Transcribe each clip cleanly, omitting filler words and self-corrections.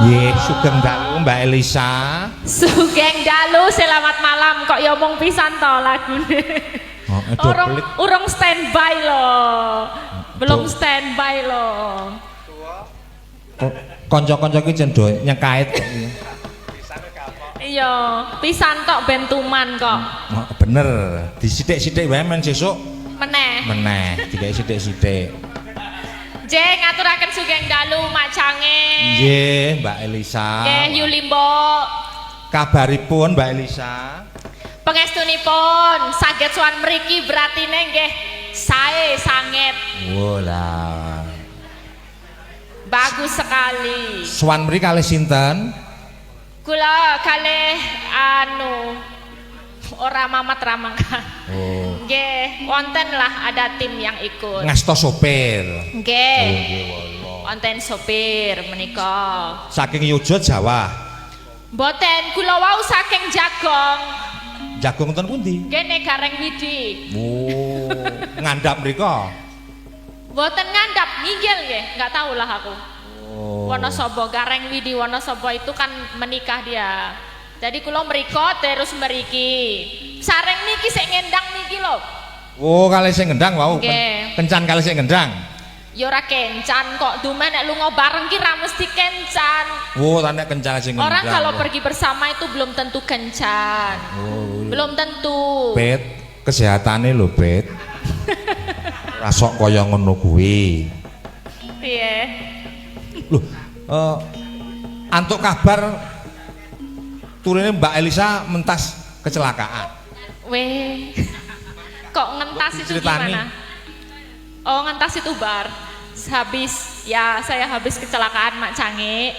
Nggih, sugeng dalu Mbak Elisa. Sugeng dalu, selamat malam. Kok ya omong pisan to lagune. Oh, urung standby loh. Belum standby loh. Kanca-kanca ki jen do nyekait kok. Iya, pisan tok bentuman kok. Oh, bener, disithik-sithik wae men sesuk. Meneh, dikek sithik-sithik. Jeng ngaturaken sugeng dalu Mak Cange. Nggih, Mbak Elisa. Nggih, Yuli Mbok. Kabaripun Mbak Elisa? Pangestunipun saged sowan mriki beratine nggih sae sanget. Wolah. Bagus sekali. Sowan mriki kalih sinten? Kula kalih ora mamat ramangkan. Oh. Nggih, wonten lah ada tim yang ikut. Ngasta sopir. Nggih. Oh, nggih wallah. Wonten sopir menika. Saking Yojo Jawa. Mboten, kula wau saking Jagong. Jagung ten pundi? Kene Gareng Widi. Oh, ngandhap mriko. Mboten ngandhap, nginggil nggih, enggak tahu lah aku. Oh. Wonosobo, Gareng Widi Wonosobo itu kan menikah dia. Jadi kula mriko terus mriki. Sareng niki sik ngendang niki lho. Oh, kalih sing ngendang wau. Nggih. Kencan kalih sing ngendang. Ya ora kencan kok, dumen nek lunga bareng ki ra mesti kencan. Oh, tak nek kencan sing ngendang. Orang kalau pergi bersama itu belum tentu kencan. Oh. Belum tentu. Bet, kesehatane lho, Bet. Rasok kaya ngono kuwi. Piye? Loh, antuk kabar turune Mbak Elisa mentas kecelakaan. Weh. Kok ngentas itu Ceritani. gimana? Oh, ngentas itu bar. Saya habis kecelakaan Mak Cange.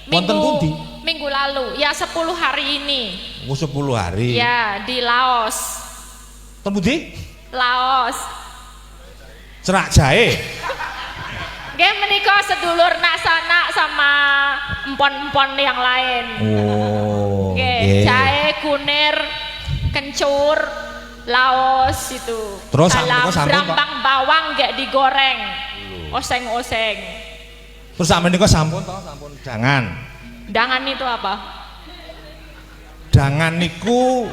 Wonten pundi? Minggu lalu. Ya 10 hari ini. Oh, 10 hari. Ya, di Laos. Ten pundi? Laos. Cerak Jahe. Nggih menika sedulur nak sanak sama empon-empon yang lain. Oh. Nggih, jahe, kunir, kencur, Laos itu. Terus dalam sampun kok? brambang bawang nggak digoreng. Oseng-oseng. Terus sampe niku sampun to, sampun dangan. Dangan itu apa? Dangan niku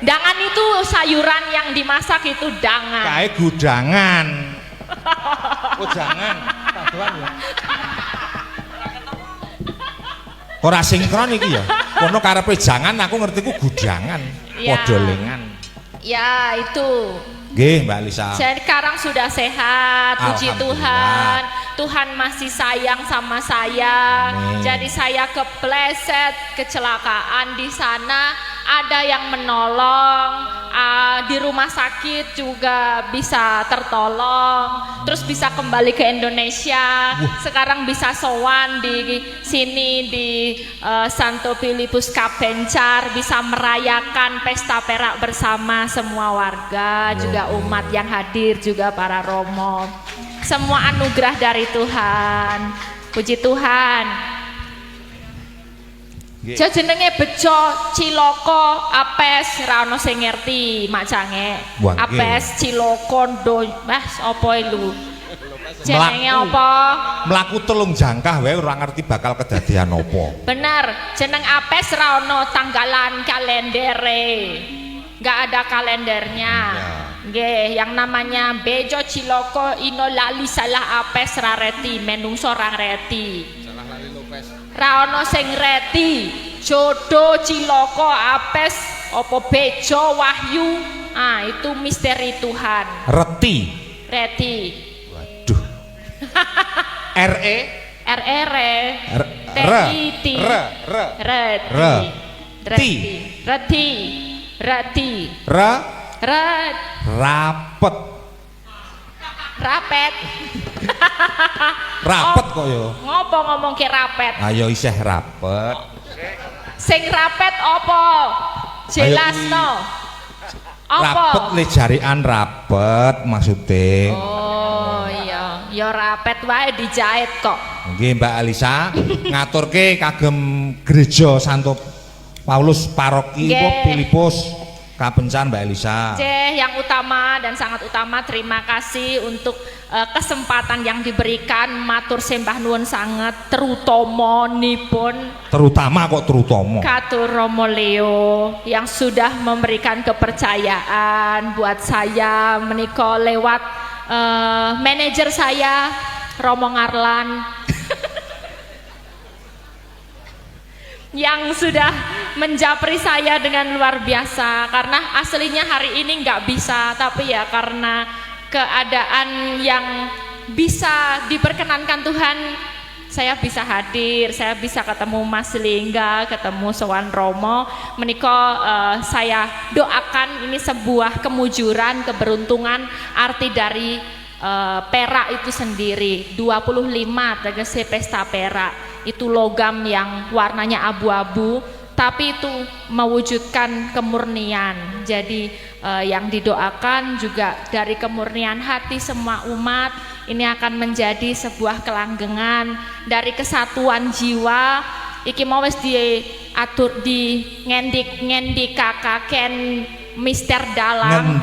Dangan itu sayuran yang dimasak itu dangan. kae gudangan. Oh, jangan. Taduhan ya. Ora sinkron iki ya. Kono karepe jangan aku ngerti ku gudangan. Ya. Padha lengan. Ya itu. Nggih, Mbak Lisa. Sekarang sudah sehat, puji Alhamdulillah. Tuhan. Tuhan masih sayang sama saya. Amin. Jadi saya kepleset kecelakaan di sana. Ada yang menolong. Di rumah sakit juga bisa tertolong. Terus bisa kembali ke Indonesia. Sekarang bisa sowan di sini di Santo Filipus Kabencar, bisa merayakan pesta perak bersama semua warga, juga umat yang hadir, juga para romo. Semua anugerah dari Tuhan. Puji Tuhan. Jenenge bejo, ciloko, apes, ra ono sing ngerti Mak Cange. Wah, nggih. Apes, ciloko, ndo, apa lu? Jenenge apa? Mlaku telung jangkah wae ora ngerti bakal kedadian apa. Bener, jeneng apes ra ono tanggalan kalendere. Nggak ada kalendernya. Nggih, yang namanya bejo, ciloko, ino lali salah apes ra reti, menungso ra reti. Ra ono sing reti, jodoh, ciloko, apes, opo bejo, wahyu, itu misteri Tuhan. Reti. Reti. Waduh. RE Reti. Rapet. Rapet. Rapet kok yo. Ngopo ngomong ke rapet? Ayo isih rapet. Sing rapet opo? Jelasno. Apa? Rapet le jarian rapet maksudnya. Oh iya, ya rapet wae dijahit kok. Nggih Mbak Alisa, ngaturke kagem gereja Santo Paulus Paroki Nggih. Filipus Kapencan Mbak Elisa. Yang utama dan sangat utama terima kasih untuk kesempatan yang diberikan, matur sembah nuwun sanget terutama kok terutama Katur Romo Leo yang sudah memberikan kepercayaan buat saya menika lewat manajer saya Romo Ngarlan yang sudah menjapri saya dengan luar biasa, karena aslinya hari ini nggak bisa, tapi ya karena keadaan yang bisa diperkenankan Tuhan saya bisa hadir, saya bisa ketemu Mas Lingga, ketemu Sowan Romo menika. Saya doakan ini sebuah kemujuran, keberuntungan, arti dari perak itu sendiri 25 tegese pesta perak itu logam yang warnanya abu-abu tapi itu mewujudkan kemurnian. Jadi yang didoakan juga dari kemurnian hati semua umat ini akan menjadi sebuah kelanggengan dari kesatuan jiwa. Iki mau wis diatur di ngendikakaken Mister Dalang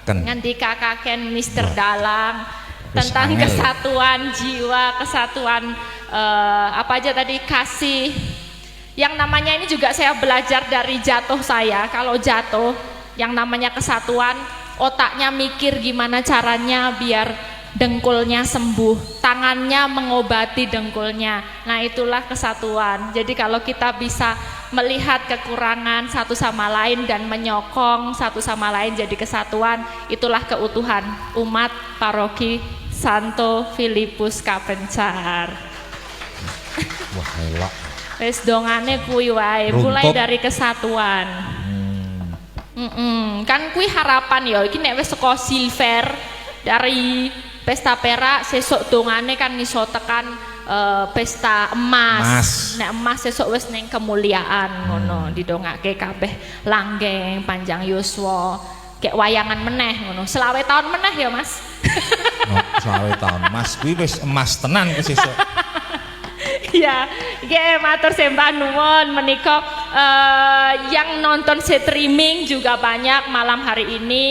ngendikakaken Mister Dalang tentang kesatuan jiwa, kesatuan apa aja tadi, kasih. Yang namanya ini juga saya belajar dari jatuh saya. Kalau jatuh yang namanya kesatuan, otaknya mikir gimana caranya biar dengkulnya sembuh, tangannya mengobati dengkulnya. Nah itulah kesatuan. Jadi kalau kita bisa melihat kekurangan satu sama lain dan menyokong satu sama lain jadi kesatuan, itulah keutuhan umat paroki Santo Filipus Kapencar. Wah elok. Wis dongane kuwi wae, mulai dari kesatuan. Kan kuwi harapan ya, iki nek wis saka silver dari pesta perak sesuk dongane kan iso tekan pesta emas. Nek emas sesuk wis ning kemuliaan ngono, didongake kabeh langgeng panjang yuswa. Kayak wayangan meneh ngono. 20 tahun meneh ya, Mas. No, 20 tahun. Mas kuwi wis emas tenan ku sesuk. Ya, matur sembah nuwun menika yang nonton streaming juga banyak malam hari ini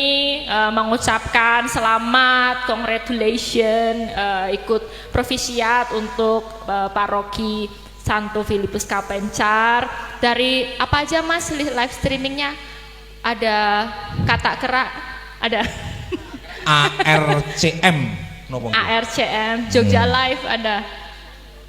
mengucapkan selamat, congratulations, ikut provisiat untuk paroki Santo Filipus Kapencar. Dari apa aja Mas live streamingnya? Ada kata kerak, ada ARCM, ARCM, Jogja Live ada.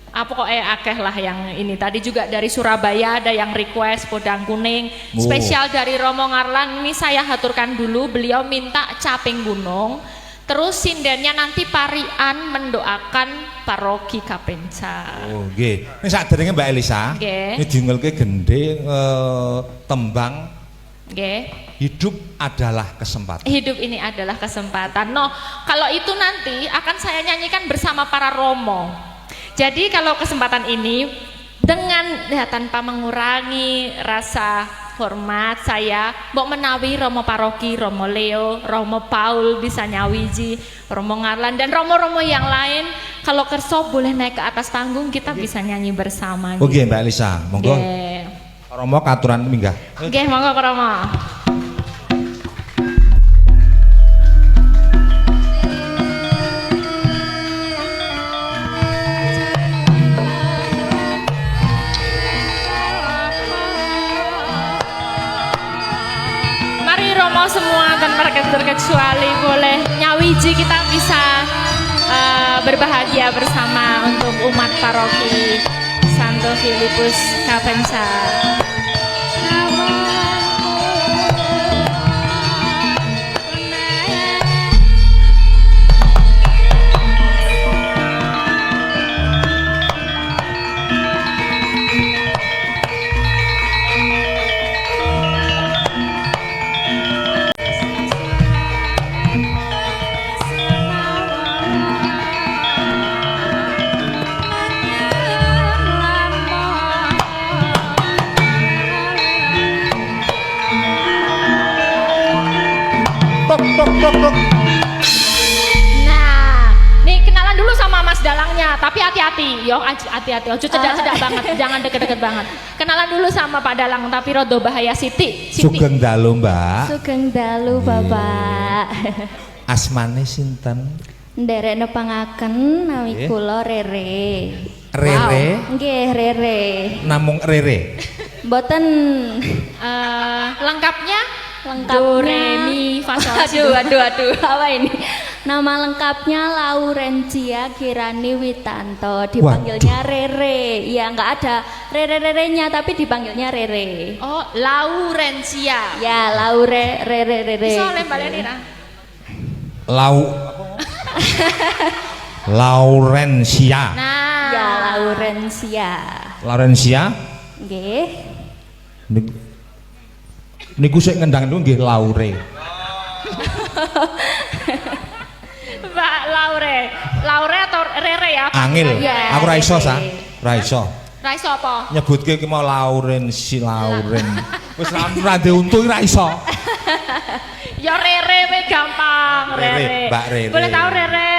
Apa kok akeh lah yang ini. Tadi juga dari Surabaya ada yang request podang kuning spesial dari Romo Ngarlan. Ini saya haturkan dulu, beliau minta caping gunung. Terus sindennya nanti parian mendoakan paroki Kapencar. Oh nggih. Ini sadurunge Mbak Elisa. Ini dingelke gende tembang. Hidup adalah kesempatan. Hidup ini adalah kesempatan. No, kalau itu nanti akan saya nyanyikan bersama para Romo. Jadi kalau kesempatan ini dengan tanpa mengurangi rasa hormat saya mau menawi Romo Paroki, Romo Leo, Romo Paul bisa nyawiji, Romo Ngarlan dan Romo-Romo yang lain kalau kerso boleh naik ke atas panggung kita bisa nyanyi bersama. Oke Mbak Elisa, monggo. Romo katuran minggah. Oke, monggo ke Romo. Semua tanpa terkecuali boleh nyawiji, kita bisa berbahagia bersama untuk umat paroki Santo Filipus Kapencar. Mas Dalangnya, tapi hati-hati, yo hati-hati, ojo cedak-cedak banget, jangan deket-deket banget. Kenalan dulu sama Pak Dalang, tapi rodo bahaya Siti. Sugeng dalu, Mbak. Sugeng dalu, Bapak. Asmane sinten? Nderek nepangaken nami kula Rere. Rere? Nggih, Rere. Namung Rere. Mboten Lengkapnya? lengkapnya Do, re, mi, fa, sol, si, do. aduh, apa ini? Nama lengkapnya Laurencia Kirani Witanto, dipanggilnya Rere. Ya nggak ada Rere-rerenya, tapi dipanggilnya Rere. Oh, Laurencia. Ya, Rere. Bisa lembalin Ira. Laurencia. Nah. Ya, Laurencia. Laurencia? Nggih. Niku sik ngendang niku nggih Laure. Mbak Laure atau Rere ya? Angil. Ya, Aku ra iso Rere. sa. Ra iso. Raiso apa? Nyebutke ki mau Lauren. Wis ra ndek untu ra iso. Ya Rere we gampang, Rere, Mbak Rere. Boleh tahu Rere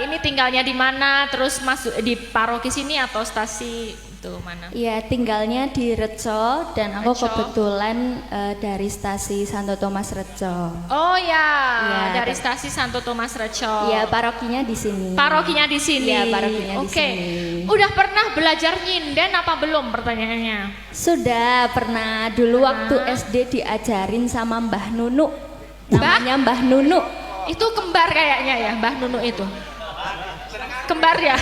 ini tinggalnya di mana? Terus masuk di paroki sini atau stasi itu mana? Iya, tinggalnya di Reco dan aku Reco. kebetulan dari stasi Santo Thomas Reco. Oh ya, Ya, dari stasi Santo Thomas Reco. Iya, parokinya di sini. Parokinya di sini. Iya, parokinya di Oke. sini. Udah pernah belajar nyinden apa belum pertanyaannya? Sudah pernah dulu waktu SD diajarin sama Mbah Nunu. Namanya Mbah Nunu. Itu kembar kayaknya ya, Mbah Nunu itu. Kembar ya?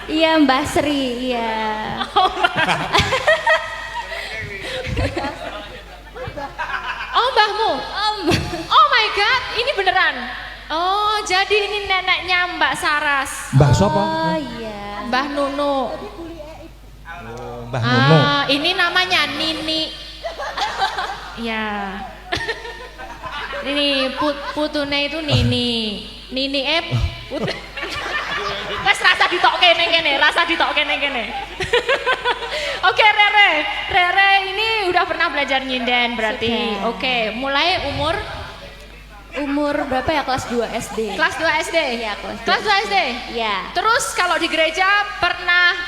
Iya, Mbah Sri, iya. Oh, mbahmu. Oh my god, ini beneran. Oh, jadi ini neneknya Mbak Saras. Mbah sapa? Oh iya. Mbah Nunu. Mbah Nunu. Ini namanya Nini. Ya. Ini putune itu Nini. Nini Wes rasa ditok kene. Oke, Rere ini udah pernah belajar nyinden berarti. Sudah. Oke, mulai umur Berapa ya? Kelas 2 SD. kelas 2 SD. Iya, kelas Kelas 2 SD. Iya. Terus kalau di gereja pernah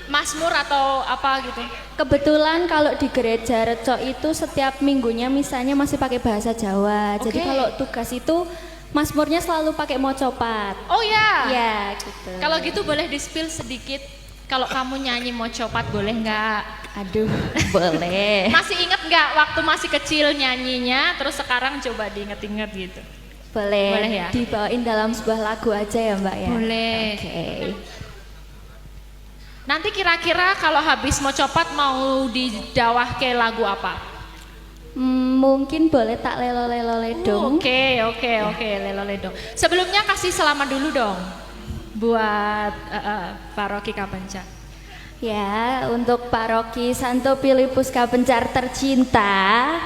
Mazmur atau apa gitu? Kebetulan kalau di gereja Reco itu setiap minggunya misalnya masih pakai bahasa Jawa. Jadi Oke. kalau tugas itu Mazmurnya selalu pakai mocopat. Oh ya. Iya, gitu. Kalau gitu boleh di-spill sedikit. Kalau kamu nyanyi mocopat boleh nggak? Aduh, boleh. Masih inget nggak waktu masih kecil nyanyinya? Terus sekarang coba diinget-inget gitu. Boleh. Boleh ya? Dibawain dalam sebuah lagu aja ya, Mbak ya. Boleh. Oke. Nanti kira-kira kalau habis mocopat mau didawah ke lagu apa? Mungkin boleh tak lelo-lelo ledong. Oke, lelo ledong. Sebelumnya kasih selamat dulu dong buat paroki Kapencar. Ya, untuk paroki Santo Filipus Kapencar tercinta,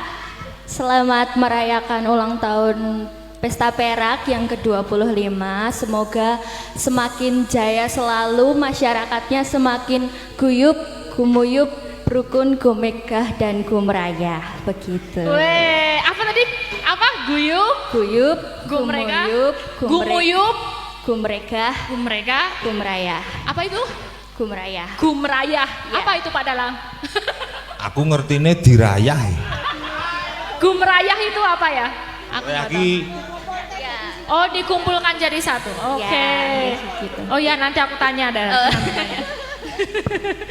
selamat merayakan ulang tahun Pesta Perak yang ke-25. Semoga semakin jaya selalu, masyarakatnya semakin guyup, gumuyup, rukun, gumegah dan gumrayah. Begitu. Weh, apa tadi? Apa? Guyup, Guyup, gumrega, gumuyup, gumuyup, gumregah, gumrega. gumrayah. Apa itu? Gumrayah. Gumrayah. Ya. Apa itu Pak Dalang? Aku ngertine dirayah. Gumrayah itu apa ya? Aku nggak tahu. Iki Oh, dikumpulkan jadi satu. Oke. Ya, gitu. Oh ya, nanti aku tanya ada.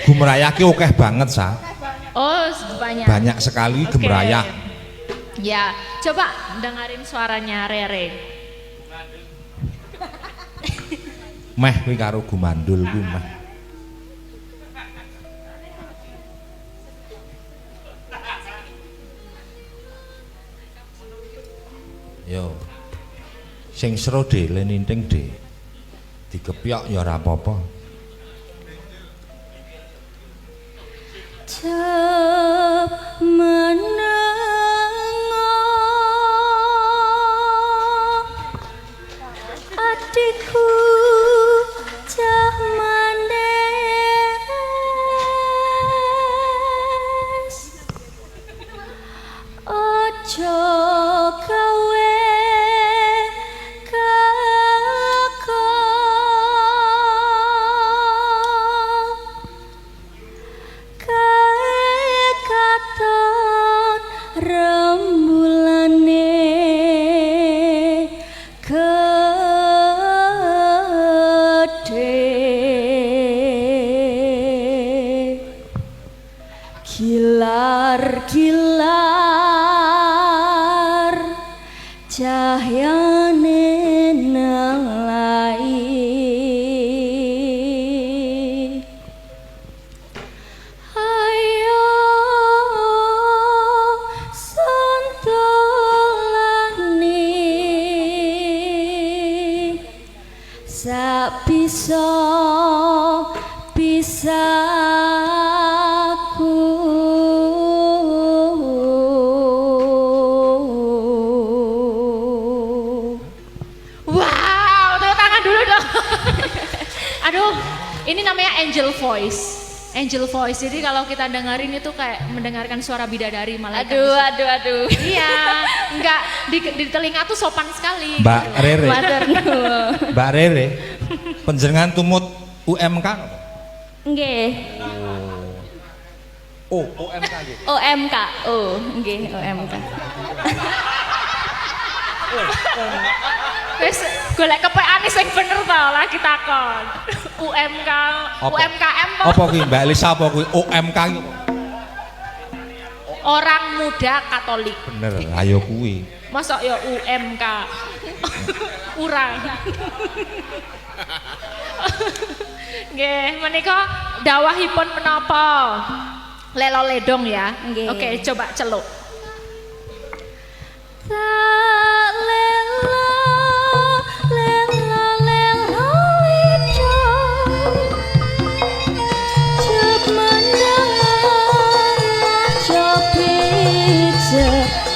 gumrayah ki akeh banget sa. Oh, banyak. Banyak sekali Oke. gemrayah. Ya, coba dengerin suaranya Rere. Meh kuwi karo gumandul kuwi meh. Yo. Sing sero de leninting de. Dikepyok ya ora apa-apa. Cep menengok adikku cah mandes ojo gawe dilar cahyane nalai ayo santolani sak bisaku. Wow, tepuk tangan dulu dong. Aduh, ini namanya angel voice. Angel voice. Jadi kalau kita dengerin itu kayak mendengarkan suara bidadari malaikat. Aduh. Iya, enggak di telinga tuh sopan sekali. Mbak Rere. Mbak Rere. Panjenengan tumut UMK napa? Nggih. Oh, UMK nggih. OMK. Oh, nggih, OMK. Wis golek kepekane sing bener to lagi takon. UMK, UMKM po. Apa kuwi Mbak Elisa apa kuwi UMK iki? Orang Muda Katolik. Bener, ayo kuwi. Masa ya UMK. Urang. Nggih, menika dawahipun menapa? Lelo ledong ya. Nggih. Oke, coba celuk. Tak lelo cep mendengar coba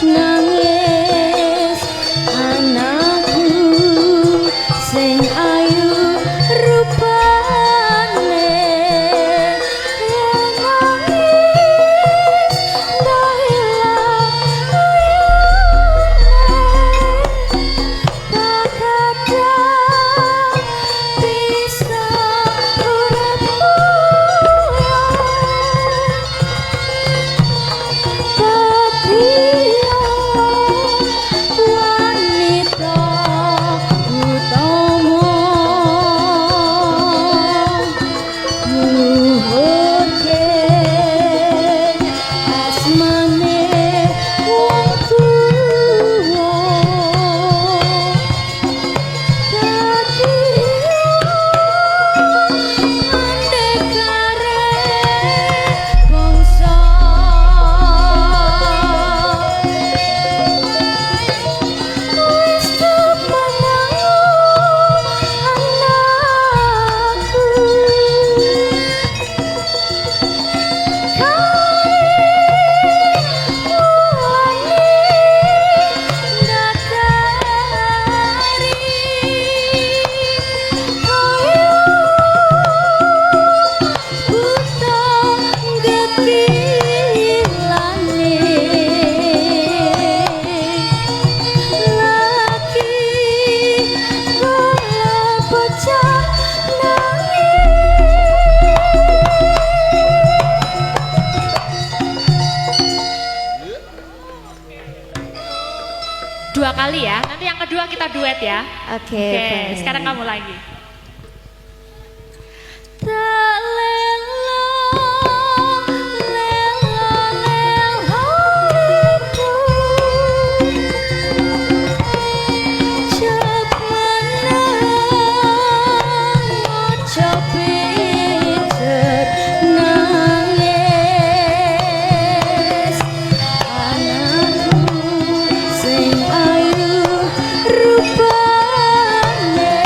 nangis anakku sing ayu rupane nangis dua kali ya. Nanti yang kedua kita duet ya. Oke, Oke, sekarang kamu lagi. tak lelo itu cep menang pijet nangis anakku sing ayu rupane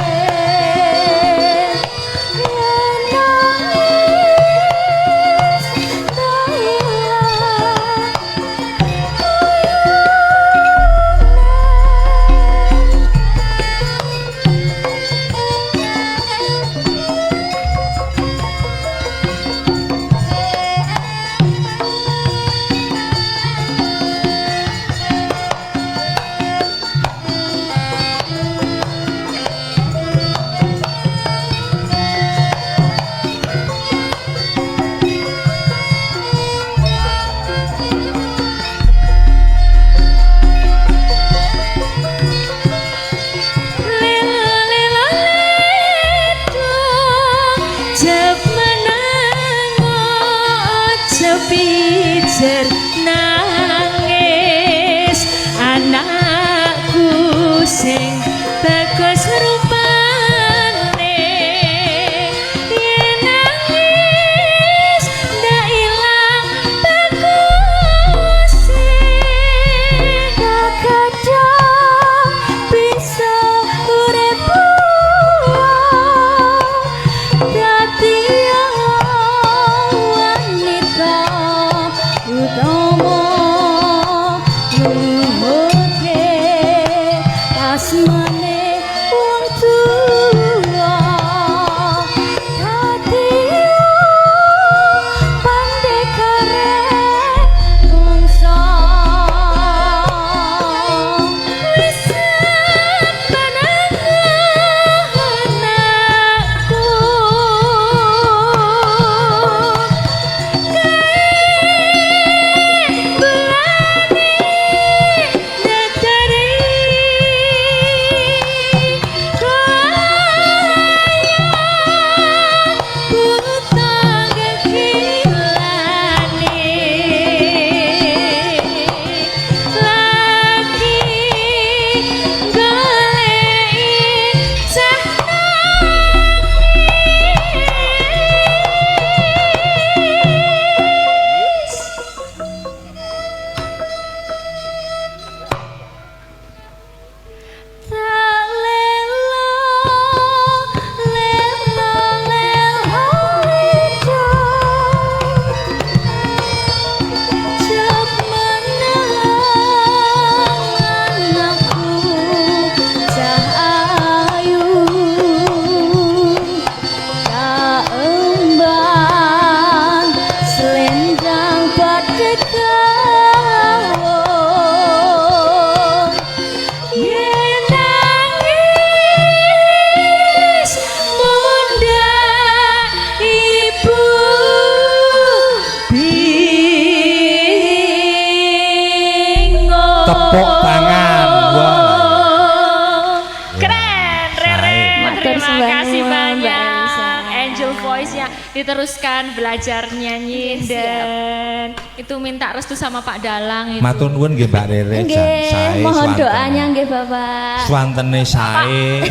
Terima kasih Mbak banyak. Elisa. Angel voice-nya diteruskan belajar nyanyi dan itu minta restu sama Pak Dalang itu. Matur nuwun nggih Mbak Rere. Nggih, mohon doanya nggih Bapak. Swantene sae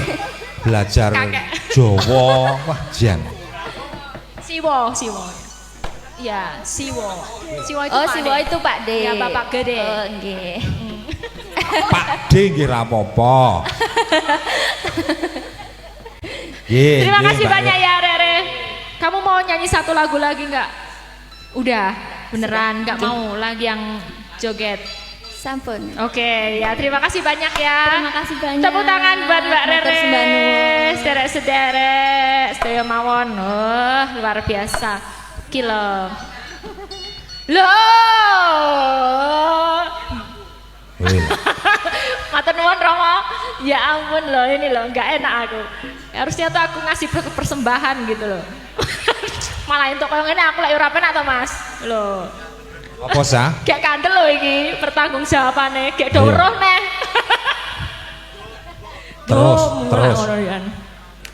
belajar Kakek. Jawa. Wah, jan. Siwo. Ya, Siwo. Siwo itu Oh, Pak Siwo De. itu Pak D. Ya, Bapak Gede. Oh, nggih. Pak D nggih ra apa-apa. Nggih, Terima nggih, kasih Mbak banyak ya Rere. Kamu mau nyanyi satu lagu lagi nggak? Udah, beneran nggak mau lagi yang joget. Sampun. Oke, ya terima kasih banyak ya. Terima kasih banyak. Tepuk tangan buat Mbak Matur Rere. sembah nuwun. Sederek-sederek, sedaya mawon. Oh, luar biasa. Kilo. Loh. Wih. Matur nuwun Romo. Ya ampun loh, ini loh nggak enak aku. Harusnya tuh aku ngasih persembahan gitu loh. Malah untuk yang ini aku lagi ora penak to Mas. Loh. Apa sah? Kayak kandel loh ini pertanggung jawabannya. Kayak Iya. doroh neh. Terus, terus.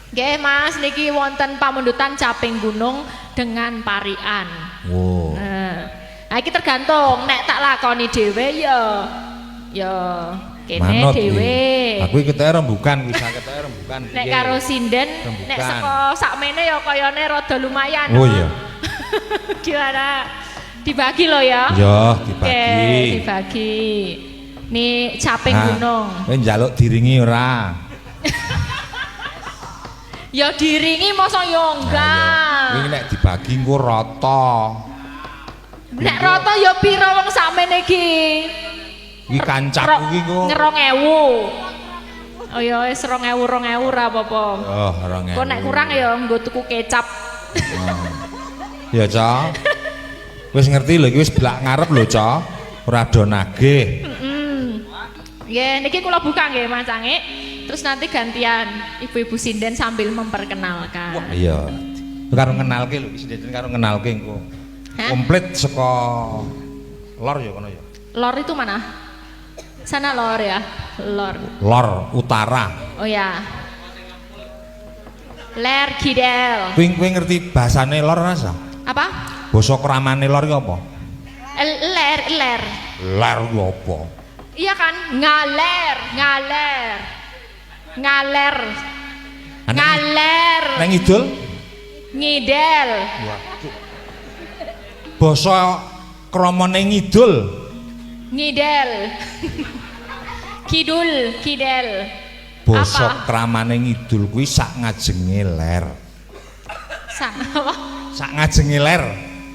Oke Mas, niki wonten pamundutan caping gunung dengan parian. Wow. Nah, iki tergantung nek tak lakoni dhewe ya kene Manut dhewe. iki. Aku iki ketara rembukan, wis ketara rembukan. Nek karo sinden, Rembukan. nek saka sakmene ya kayane rada lumayan. Oh iya. Gimana? Dibagi lo ya. Yo, Oke, dibagi. dibagi. Nih caping gunung. Kowe njaluk diringi ora? Ya diringi masa ya enggak. Kuwi nek dibagi engko rata. Nek rata ya pira wong sakmene iki? Iki kancaku iki engko. 2000. Oh ya wis 2000 ora apa-apa. Oh, 2000. Kok nek kurang ya nggo tuku kecap. Ya, Ca. Wis ngerti lho iki wis blak ngarep lho, Ca. Ora do nagih. Nggih, niki kula buka nggih Mas Angik. Terus nanti gantian ibu-ibu sinden sambil memperkenalkan. Wah, iya. Karo ngenalke lho, iki sinten karo ngenalke engko. Hah? Komplit saka lor ya kono ya. Lor itu mana? Sana lor ya, lor. Lor utara. Oh ya. Ler kidel. Kuwi ngerti bahasane lor rasa? Apa? Basa kramane lor ki apa? Ler. Ler ki apa? Iya kan? Ngaler. Ngaler. Nang idul? Ngidel. Waduh. Basa kramane ngidul. Ngidel. Kidel. Basa Apa? kramane ngidul kuwi sak ngajenge ler. Sak apa? Sak ngajenge ler.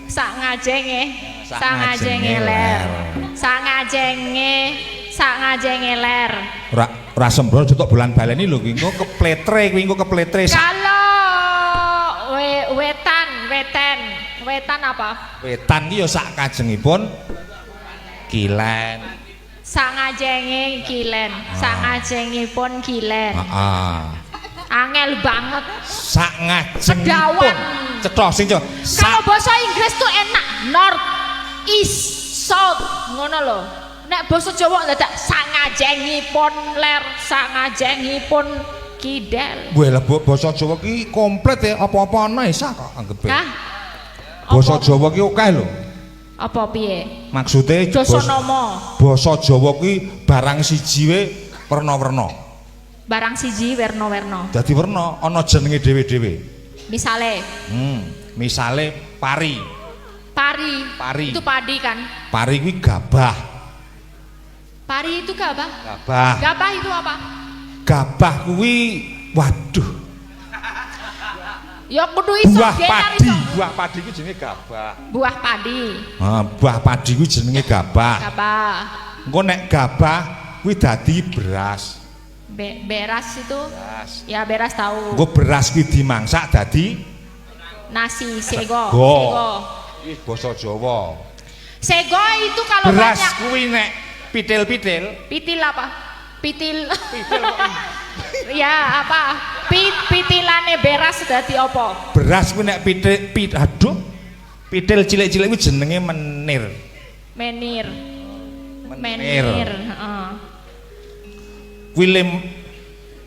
Sak ngajenge. Sak Sak ngajenge ngajenge ler. ler. Sak ngajenge ler. Ora sembrono jutuk bulan baleni lho kuwi engko kepletre kuwi engko kepletre. Kalau wetan apa? Wetan ki ya sak kajengipun kilen. Sak ngajenge kilen. Sak ngajengipun kilen. Heeh. Angel banget. Sak ngajengipun. Kedawan. Cetha sing coba. Kalau bahasa Inggris tuh enak. North, east, south, ngono lho. Nek basa Jawa dadak sak ngajengipun ler, sak ngajengipun kidel. Wah, lah basa Jawa ki komplit ya, apa-apa ana isa kok anggepe. Hah? Basa Apa? Jawa ki akeh lho. Apa piye? Maksude Dasanama. basa Jawa ki barang siji we werna-werna. Barang siji werna-werna. Dadi werna ana jenenge dhewe-dhewe. Misale Misale pari. pari. Itu padi kan? Pari kuwi gabah. Pari itu gabah. Gabah. Gabah itu apa? Gabah kuwi waduh. Ya kudu iso Buah genar padi. iso. Buah padi kuwi jenenge gabah. Buah padi. Buah padi kuwi jenenge gabah. Gabah. Engko nek gabah kuwi dadi beras. Beras itu? Beras. Ya beras tahu. Engko beras kuwi dimangsak dadi Nasi sego. Sego. Sego. iki basa Jawa. Sego itu kalau Beras banyak kuwi nek pitil-pitil, pitil apa? Pitil. pitil kok Ya apa? Pitilane beras dadi apa? beras kuwi nek aduh. Pitil cilik-cilik kuwi jenenge menir. Menir. Menir. Heeh. Kuwi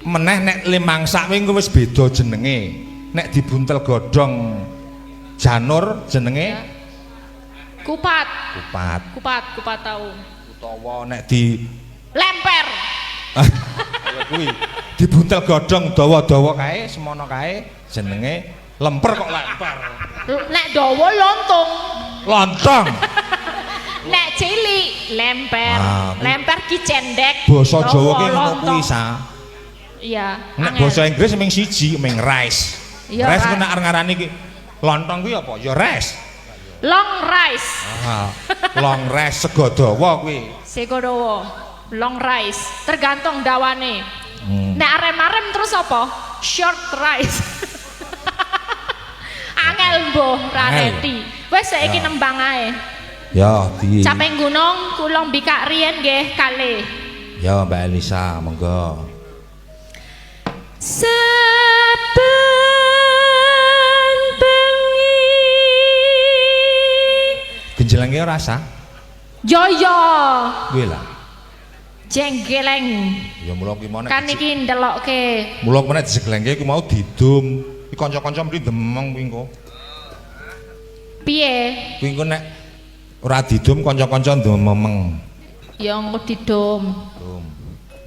meneh nek limangsak kuwi wis beda jenenge. Nek dibuntel godhong janur jenenge kupat. Kupat tahu. Utawa nek di lemper. Kaya kuwi. Dibuntel godhong dawa-dawa kae, semono kae jenenge lemper kok lemper. Nek dawa lontong. Lontong. Nek cilik lemper. Lemper ki cendek. Basa Jawa ki ngono kuwi sa. Iya. Nek basa Inggris mung siji, mung rice. Iya, rice ku nek ngarani ki lontong kuwi apa? Ya rice. Long rice. Long rice sego dawa kuwi. Sego dawa. Long rice. Tergantung dawane. Nek arem-arem terus apa? Short rice. Angel mbuh raneti. Wis saiki nembang ae. Ya, di. Caping gunung kula mbikak riyen nggih kalih. Ya, Mbak Elisa, monggo. Saben bengi Genjelenge ora sah? Yo yo. Kuwi lah. Jenggeleng. Ya mula ki meneh. Kan iki ndelokke. Mula meneh diseglengke ku mau didum. Iki kanca-kanca mriki demeng kuwi engko. Piye? Kuwi engko nek ora didum kanca-kanca ndemeng. Ya engko didum.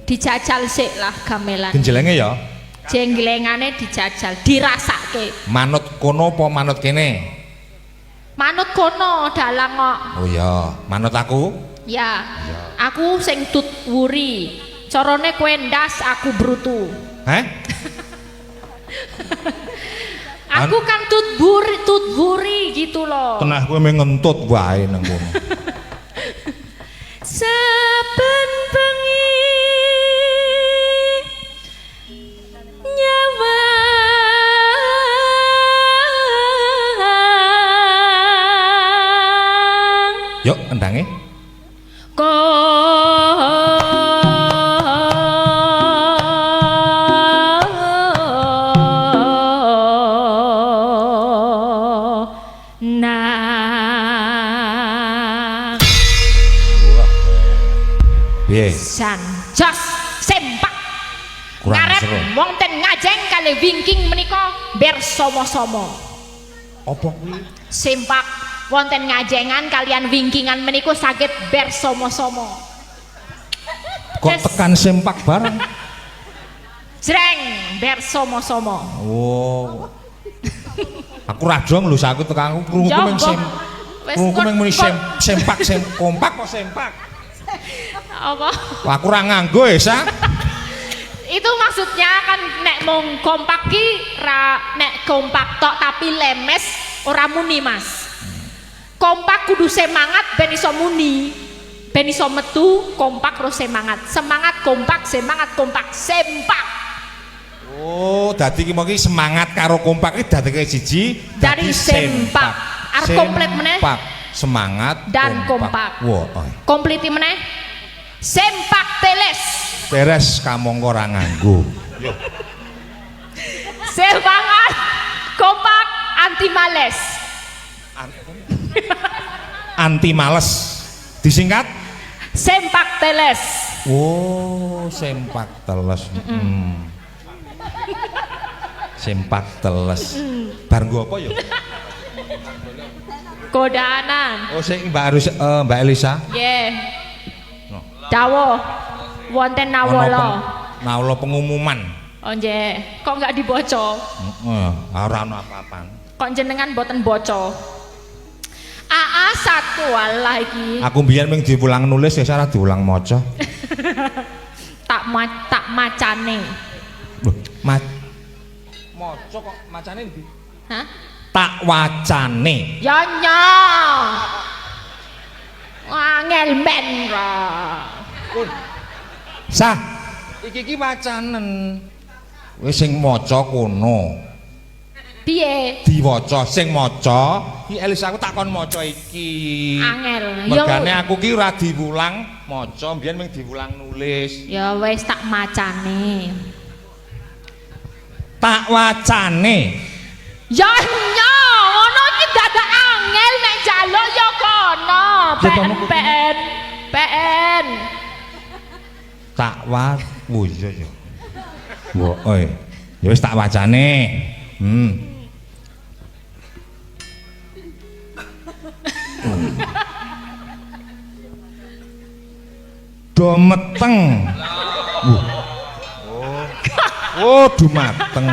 Dijajal sik lah gamelan. Genjelenge ya. Jengglengane dijajal, dirasake. Manut kono apa manut kene? Manut kono dalang kok. Oh ya, manut aku? Ya. Aku sing tut wuri. Carane kowe ndas, aku brutu. Heh? Aku kan tut buri gitu loh. Tenah kowe mung ngentut wae nang kono. saben bengi nyawa Yuk endange. San jos sempak Kurang ngaret seru. wonten ngajeng kali wingking menika bersama-sama. Apa kuwi? Sempak wonten ngajengan kalian wingkingan menika saged bersama-sama. Kok tekan sempak bareng? Jreng bersama-sama. Oh. Aku radong lho aku tekan krungu mung sem. Krungu mung muni sempak kompak kok sempak. Apa? Wah, aku ora nganggo ya, Sa. Itu maksudnya kan nek mung kompak ki nek kompak tok tapi lemes ora muni, Mas. Kompak kudu semangat ben iso muni. Ben iso metu kompak terus semangat. Semangat kompak, semangat kompak, sempak. Oh, dadi ki iki semangat karo kompak iki dadeke siji dari sempak. Arep komplit meneh. Semangat dan kompak. Wah, kompliti meneh. Sempak teles. Beres kamangka ora nganggo. Yo. Semangat kompak anti males. Anti males. Disingkat sempak teles. Oh, sempak teles. Sempak teles. Bar nggo apa ya? Kodanan. Oh, sing Mbak Elisa. Nggih. Dawa wonten nawala. Nawala pengumuman. Oh nggih, kok enggak dibaca? Heeh, ora ono apa-apaan. Kok jenengan boten baca? AA satu walah iki. Aku mbiyen mung diulang nulis ya ora diulang maca. tak macane. Loh, maca kok macane ndi? Hah? Tak wacane. Ya nya. Angel men ra. Sah. Iki wacanen. Wis sing maca kono. Piye? Diwaca sing maca, iki Elisa aku takon maca iki. Angel. Mergane aku ki ora diulang maca, mbiyen mung diulang nulis. Ya wis tak macane. Tak wacane. Ya nya, ngono iki dadak angel nek njaluk ya kono. PN. Tak wa. Oh iya ya. Oi. Ya wis tak wacane. Dometeng. Oh, dumateng.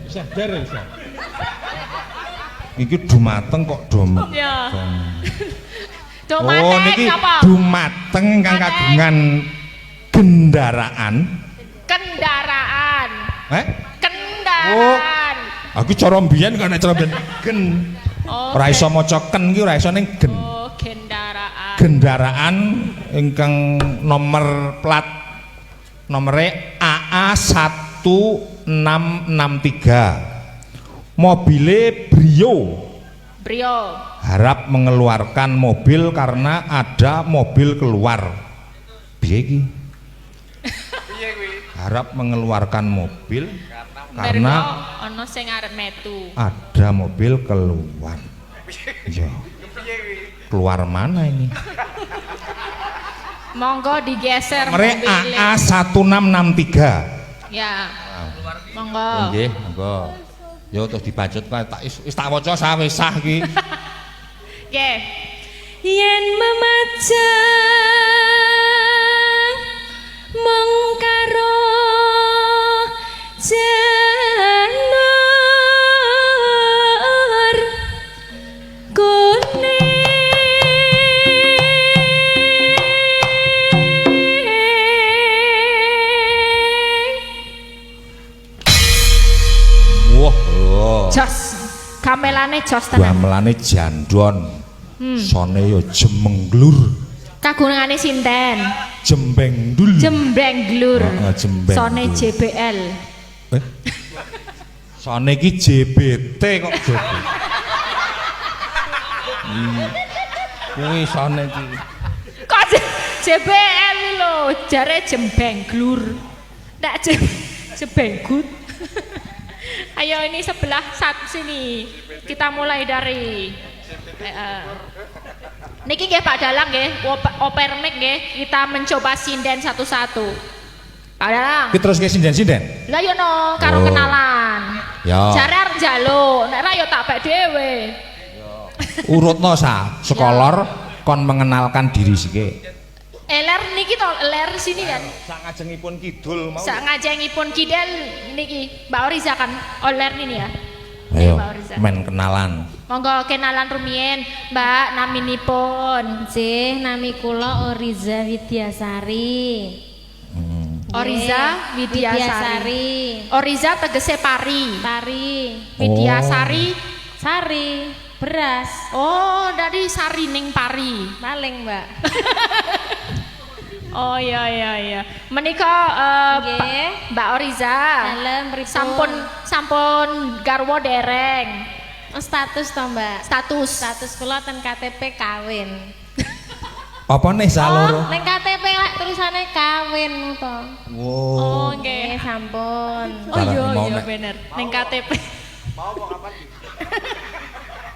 Bisa, dari bisa. Iki dumateng kok dometeng. Ya. Oh, niki dumateng ingkang kagungan kendaraan. Kendaraan. Kendaraan. Oh, aku cara mbiyen kok nek cara mbiyen gen. Ora iso maca ken iki ora iso ning gen. Oh, kendaraan. Kendaraan ingkang nomor plat nomere AA 1663. Mobile Brio. Harap mengeluarkan mobil karena ada mobil keluar. Piye iki? Harap mengeluarkan mobil karena ono sing arep metu. Ada mobil keluar. Ya. Keluar mana ini? Monggo digeser mobilnya. AA 1663. Ya. Monggo. Nggih, monggo. Yo terus dibacut tak wis tak waca sawesah iki. Nggih. Yen memajang mung karo janur kuning. Jos, gamelane jos tenan. Gamelane jandon. Sone yo jemenglur. Kagungane sinten? Jembengdul. Jembenglur. Jembengdul. Sone JBL. Sone iki JBT kok JBT. Kuwi sone iki. Kok JBL lho, jare Jembenglur. Ndak Jembenggut. Ayo ini sebelah sini. Kita mulai dari niki nggih Pak Dalang nggih, oper mic nggih, kita mencoba sinden satu-satu. Pak Dalang. Ki terus ke sinden-sinden. Lah yo no karo kenalan. Ya. Jare arep njaluk, nek ra yo tak bek dhewe. Urutno sa, sekolor kon mengenalkan diri sike. Ler niki to, ler sini kan. Sak ngajengipun kidul mau. Sak ngajengipun kidal niki Mbak Oriza kan, ler ini ya. Ayo, Mbak Oriza. men kenalan. Monggo kenalan rumiyin, Mbak, naminipun. Nggih, nami kula Oriza Widyasari. Oriza Widyasari. Oriza tegese pari. Pari. Widyasari Sari, beras. Oh, dari sari ning pari. Paling, Mbak. Oh iya. Menika Nggih. Mbak Oriza. Dalem pripun? Sampun garwa dereng. Status to, Mbak. Status Kula ten KTP kawin. Apa nih saloro? Ning KTP lek tulisane kawin to. Wow. Oh, nggih. Sampun. Oh iya mau iya nek. bener. Ning KTP.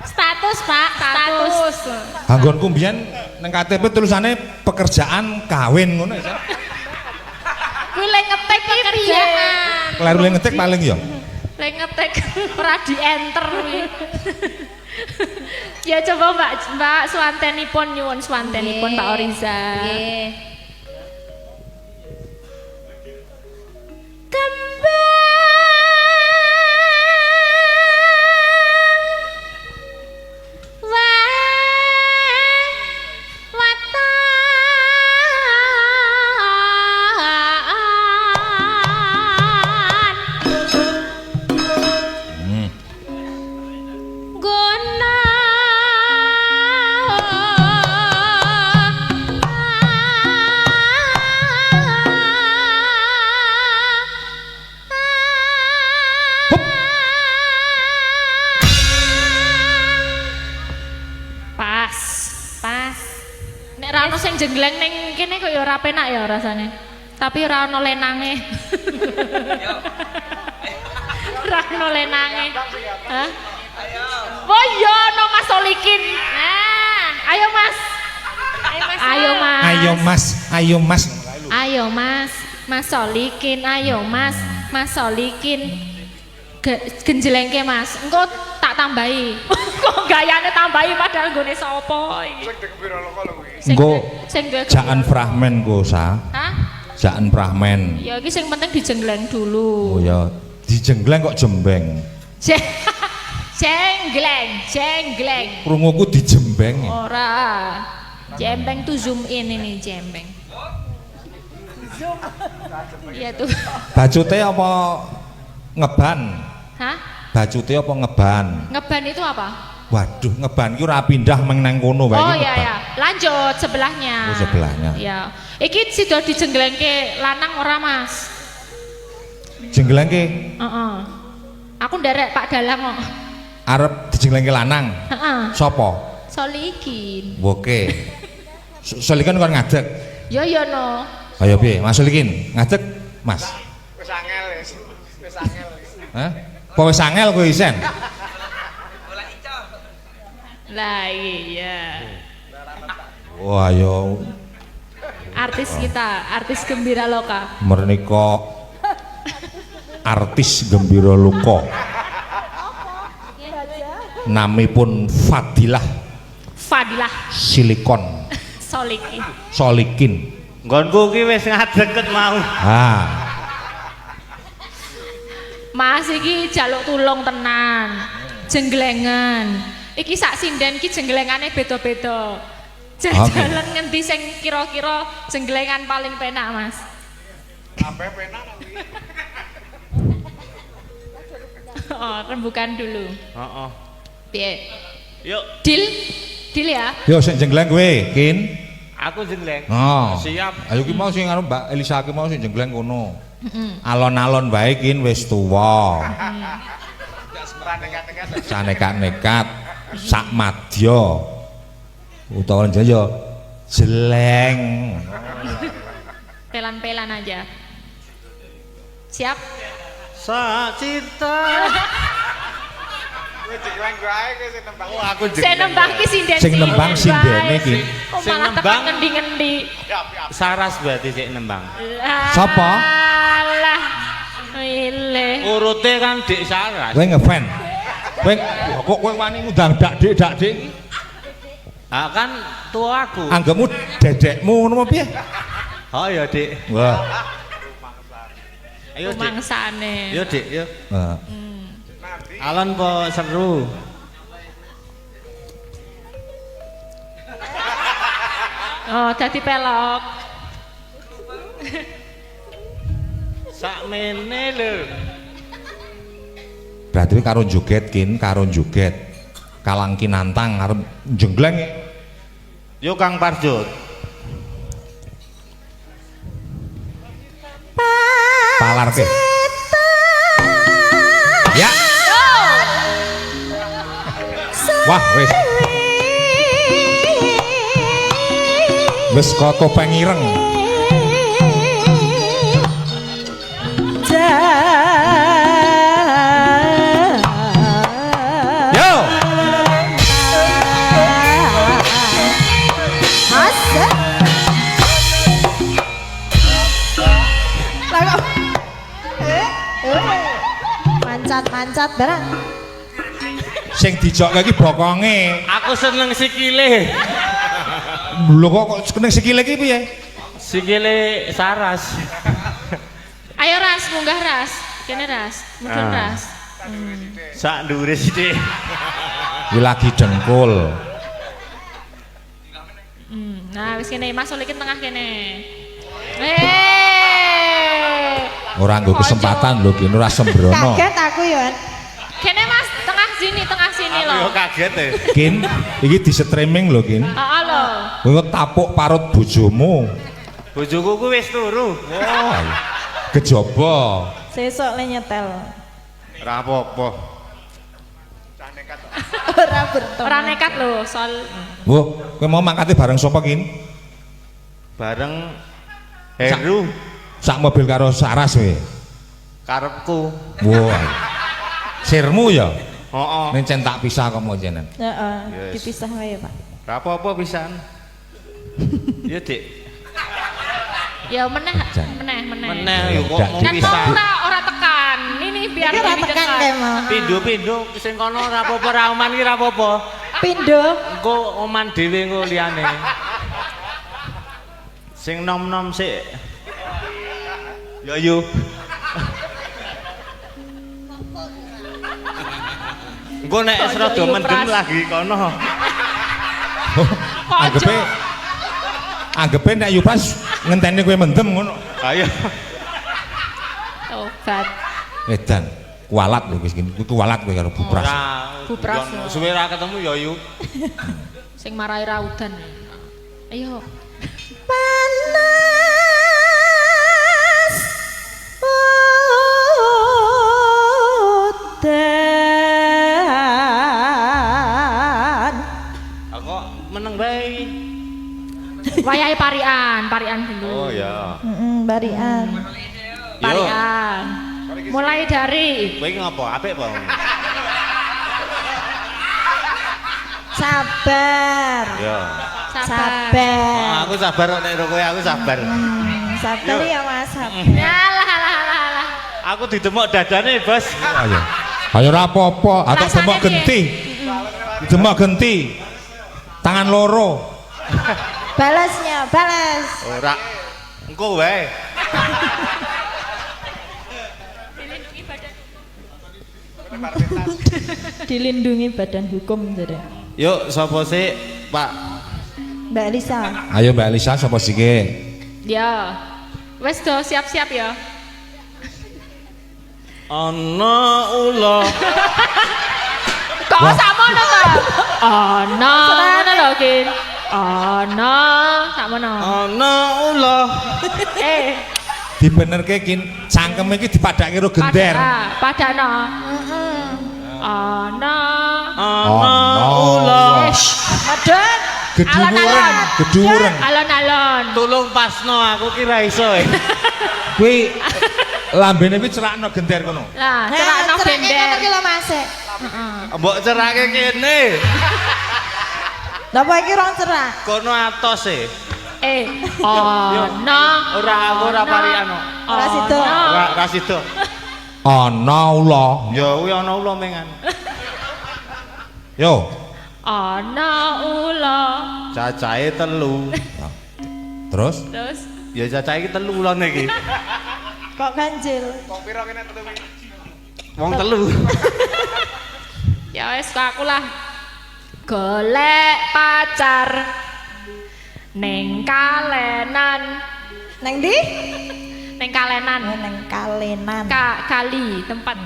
Status, Pak. Status. Anggonku mbiyen nang KTP tulisane pekerjaan kawin ngono ya. Kuwi lek ngetik iki piye? Kleru le ngetik paling ya. Lek ngetik ora di enter kuwi. Ya coba Mbak swantenipun nyuwun swantenipun Mbak Oriza. Nggih. Sing jenggleng ning kene kok ya ora penak ya rasane. Tapi ora ono lenange. Ora ono lenange. Hah? Oh iya ono Mas Solikin. Nah. Ayo Mas. Ayo Mas. Ayo Mas, ayo Mas. Ayo Mas. Mas Solikin, ayo Mas. Mas Solikin. Genjelengke Mas. Engko tak tambahi. Kok gayane tambahi padahal nggone sapa iki? Sing digembira lokal lho kuwi. Engko sing jaan frahmen ku sa. Hah? Jaan frahmen. Ya iki sing penting dijenggleng dulu. Oh ya, dijenggleng kok jembeng. Jenggleng. Krunguku dijembeng. Ora. Jembeng tuh zoom in ini jembeng. Iya tuh. Bacute apa ngeban? Hah? Bacute apa ngeban? Ngeban itu apa? Waduh, ngeban ki ora pindah meneng kono wae. Oh iya ya. Lanjut sebelahnya. Oh sebelahnya. Ya. Iki sida dijengglengke lanang ora Mas? Jengglengke Heeh. Aku nderek Pak Dalang kok. arep dijengglengke lanang. Heeh. Sapa? Solikin. Oke. Solikin kon ngadeg. Yo yo no. Ayo piye? Mas Solikin, ngadeg, Mas. Wis angel wis. Wis angel. Hah? Apa wis angel kowe isen? Lah iya. Wah, ayo Artis kita, artis gembira loka. menika artis Gembira Luka. Namipun Fadilah Silikon Solikin. Nggonku ki wis ngadeket mau. Ah, Mas iki jaluk tulung tenan. Jengglengan. Iki sak sinden ki jengglengane beda-beda. Jajalan ngendi sing kira-kira jengglengan paling penak, Mas? Kabeh penak kuwi. Oh, rembukan dulu. Heeh. Piye? Yuk, Deal ya? yo sing jengleng kowe, Kin. aku jengleng. Oh. Siap. Ayo ki mau sing karo Mbak Elisa ki mau sing jengleng kono. Alon-alon bae Kin wis tuwa. Sanekat-nekat sak madya. Utawa jaya jeleng. Pelan-pelan aja. Siap? Sak cinta. Kowe jengleng wae kowe sing nembang. Oh, aku Saya nembang ki sinden. Sing nembang sindene ki. Kok Sing malah nembang. tekan ngendi-ngendi. Saras berarti sik nembang. Sapa? Alah. Ile. Urute kan Dik Saras. Kowe ngefan. Kok kowe wani ngundang dak-dik iki? Ah kan tua aku. Anggapmu dedekmu ngono piye? Oh ya, Dik. Wah. Ayo, Dik. Rumangsane. Yo, Dik, yo. Nah. Alon po seru. Oh, dadi pelok. Sakmene lho. Berarti karo joget Kin, karo joget. Kalang kinantang arep jenggleng. Yo Kang Parjot. Palarke. Ya. Wah, wis. Wis kok topeng ireng. Yo. Mancat barang. Sing dijok iki bokonge. Aku seneng sikile. Lho kok seneng sikile iki piye? Sikile Saras. Ayo Ras, munggah Ras. Kene Ras, mudhun Ah. Ras. Sak ndure sithik. Iki lagi dengkul. Nah, wis kene Mas Solikin tengah kene. Ora nggo kesempatan lho Kin, ora sembrono. Kaget aku ya. Kene Mas, tengah sini Aku yo loh. kaget e. Kin, iki di streaming lho Kin. Heeh lho. Kowe tapuk parut bojomu. Bojoku ku wis turu. Wah. Kejaba. Sesuk le nyetel. Ora apa-apa. Ora bertemu. Ora nekat lho, Sol. Wo, kowe mau mangkate bareng sapa Kin? Bareng Heru Sak mobil karo Saras kowe. karepku. Wah. Sirmu ya? Heeh. Ning centak pisah kok mau jenen. Heeh, Yes. dipisah wae, Pak. Ora apa-apa pisan. Ya, Dik. Ya meneh. Meneh yo kok mau Kan pisan. ora tekan. Ini biar Iki ora lebih tekan dekat. kae mau. Pindho-pindho sing kono ora apa-apa, ra oman iki ora apa-apa. Pindho. Engko oman dhewe engko liyane. Sing nom-nom sik. Ya yo. Engko nek Kok rada yo mendem pras. lagi kono. Anggepe nek Yupas ngenteni kowe mendem ngono. Ayo. Tobat. Edan, kualat lho wis kuwi kualat kowe karo Bupras. Bupras. Suwe ra ketemu ya yu. Sing marahi raudan. Ayo. Panas udan. Aku meneng bae. Wayahe parian dulu. Oh ya. Barian. Parian. Mulai dari Kowe iki ngopo? Apik apa? Sabar. Ya. Sabar. Oh, aku sabar kok nek kowe aku sabar. Sabar ya Mas. Sabar. alah. Aku didemok dadane, Bos. Ayo. Ayo ora apa-apa, atau Rasane demok piye? genti. Demok genti. Tangan loro. Balasnya, balas. Ora. Engko wae. Dilindungi badan hukum jadi. Yuk, sapa sih, Pak? Mbak Lisa. Ayo Mbak Lisa sapa sike? ya. Wes do siap-siap ya. Ana ula. Kok sakmono to? Ana ngono lho, Kin. Ana sakmono. Ana ula. Dibenerke kin cangkeme iki dipadake karo gender. Padano. Ana. Ana ula. Madon. Geduwuren, geduwuren. Alon-alon. Tulung pasno aku ki ra iso. Kuwi lambene kuwi cerakno gender kono. Lah, cerakno bender. Iki lho Mas. Mbok cerake kene. Napa iki rong cerak? Kono atos e. Ana. Ora aku ora parian. Ora sido. Ora sida. Ana ula. Ya kuwi ana ula mengan. Yo. Ana ula. Cacahe 3. Terus Terus Ya cacahe iki 3 ulane iki. Kok ganjil? Wong pira kene telu iki? Wong 3. ya wes kok aku lah. Golek pacar ning kalenan. Neng di? Ning kalenan. Neng kalenan. Kali tempat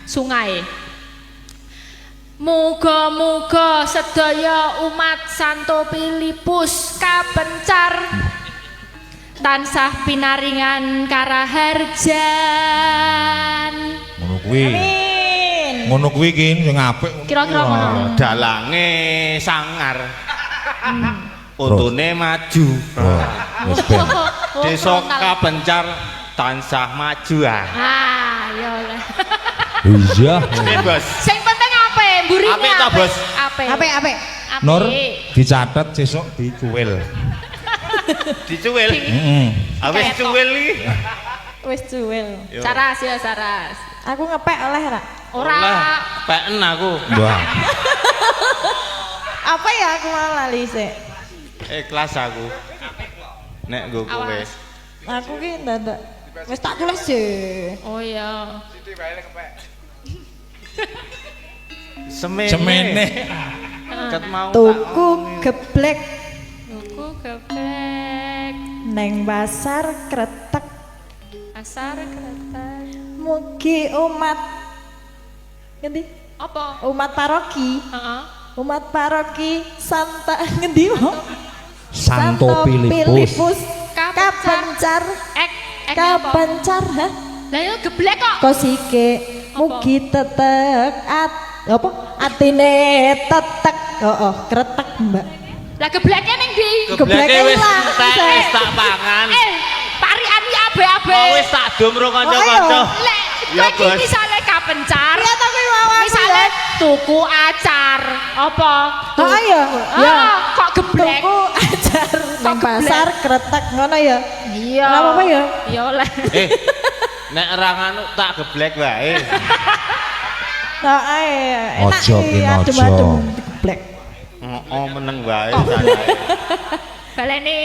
sungai. Muga-muga sedaya umat Santo Filipus kabencar tansah pinaringan karaharjan. ngono kuwi. Amin. Ngono kuwi kin sing apik. Kira-kira ngono. Dalange sangar. Untune maju. Oh, wis ben. Desa kabencar tansah maju ah. Ya oleh. Iya. Bos. Sing penting ape? Mburinya Apik ta, Bos? Ape. Apik. Nur dicatet sesuk dicuwil. Dicuwil. Heeh. Awis cuwil iki. Wis cuwil. Saras ya saras. Aku ngepek oleh ra? Ora. Peken aku. Wah. Apa ya aku mau lali sik. Ikhlas aku. Nek nggo kowe. Awas. Aku ki ndadak wis tak tulis sih. Oh iya. Siti bae kepek. Semene. Ket mau Tuku geblek Tuku geblek. neng pasar kretek. Asar kretek. Mugi umat ngendi? Apa? Umat paroki. Heeh. Umat paroki Santa ngendi mo? Santo Filipus. Kabencar. Ek apa? Kabencar ha? Lah yo geblek kok. Kosike mugi tetek apa? Atine tetek. Oh, kretek, Mbak. Lah gebleke ning ndi? gebleke wis ilang, entek Sek. wis tak pangan. Parian iki abe-abe. Oh wis tak dum ro kanca-kanca. Lek Ya, kowe Bos. iki misale kapencar. Iya tapi wawaku Misale ya. tuku acar. Apa? Oh iya. Ya. Kok geblek? Tuku ajar nang pasar kretek ngono ya. Iya. Ora apa-apa ya? Ya oleh. Nek ora ngono tak geblek wae. Nah, enak Ojo, iki Kin, adem-adem ojo. geblek. Oh meneng wae. Baleni.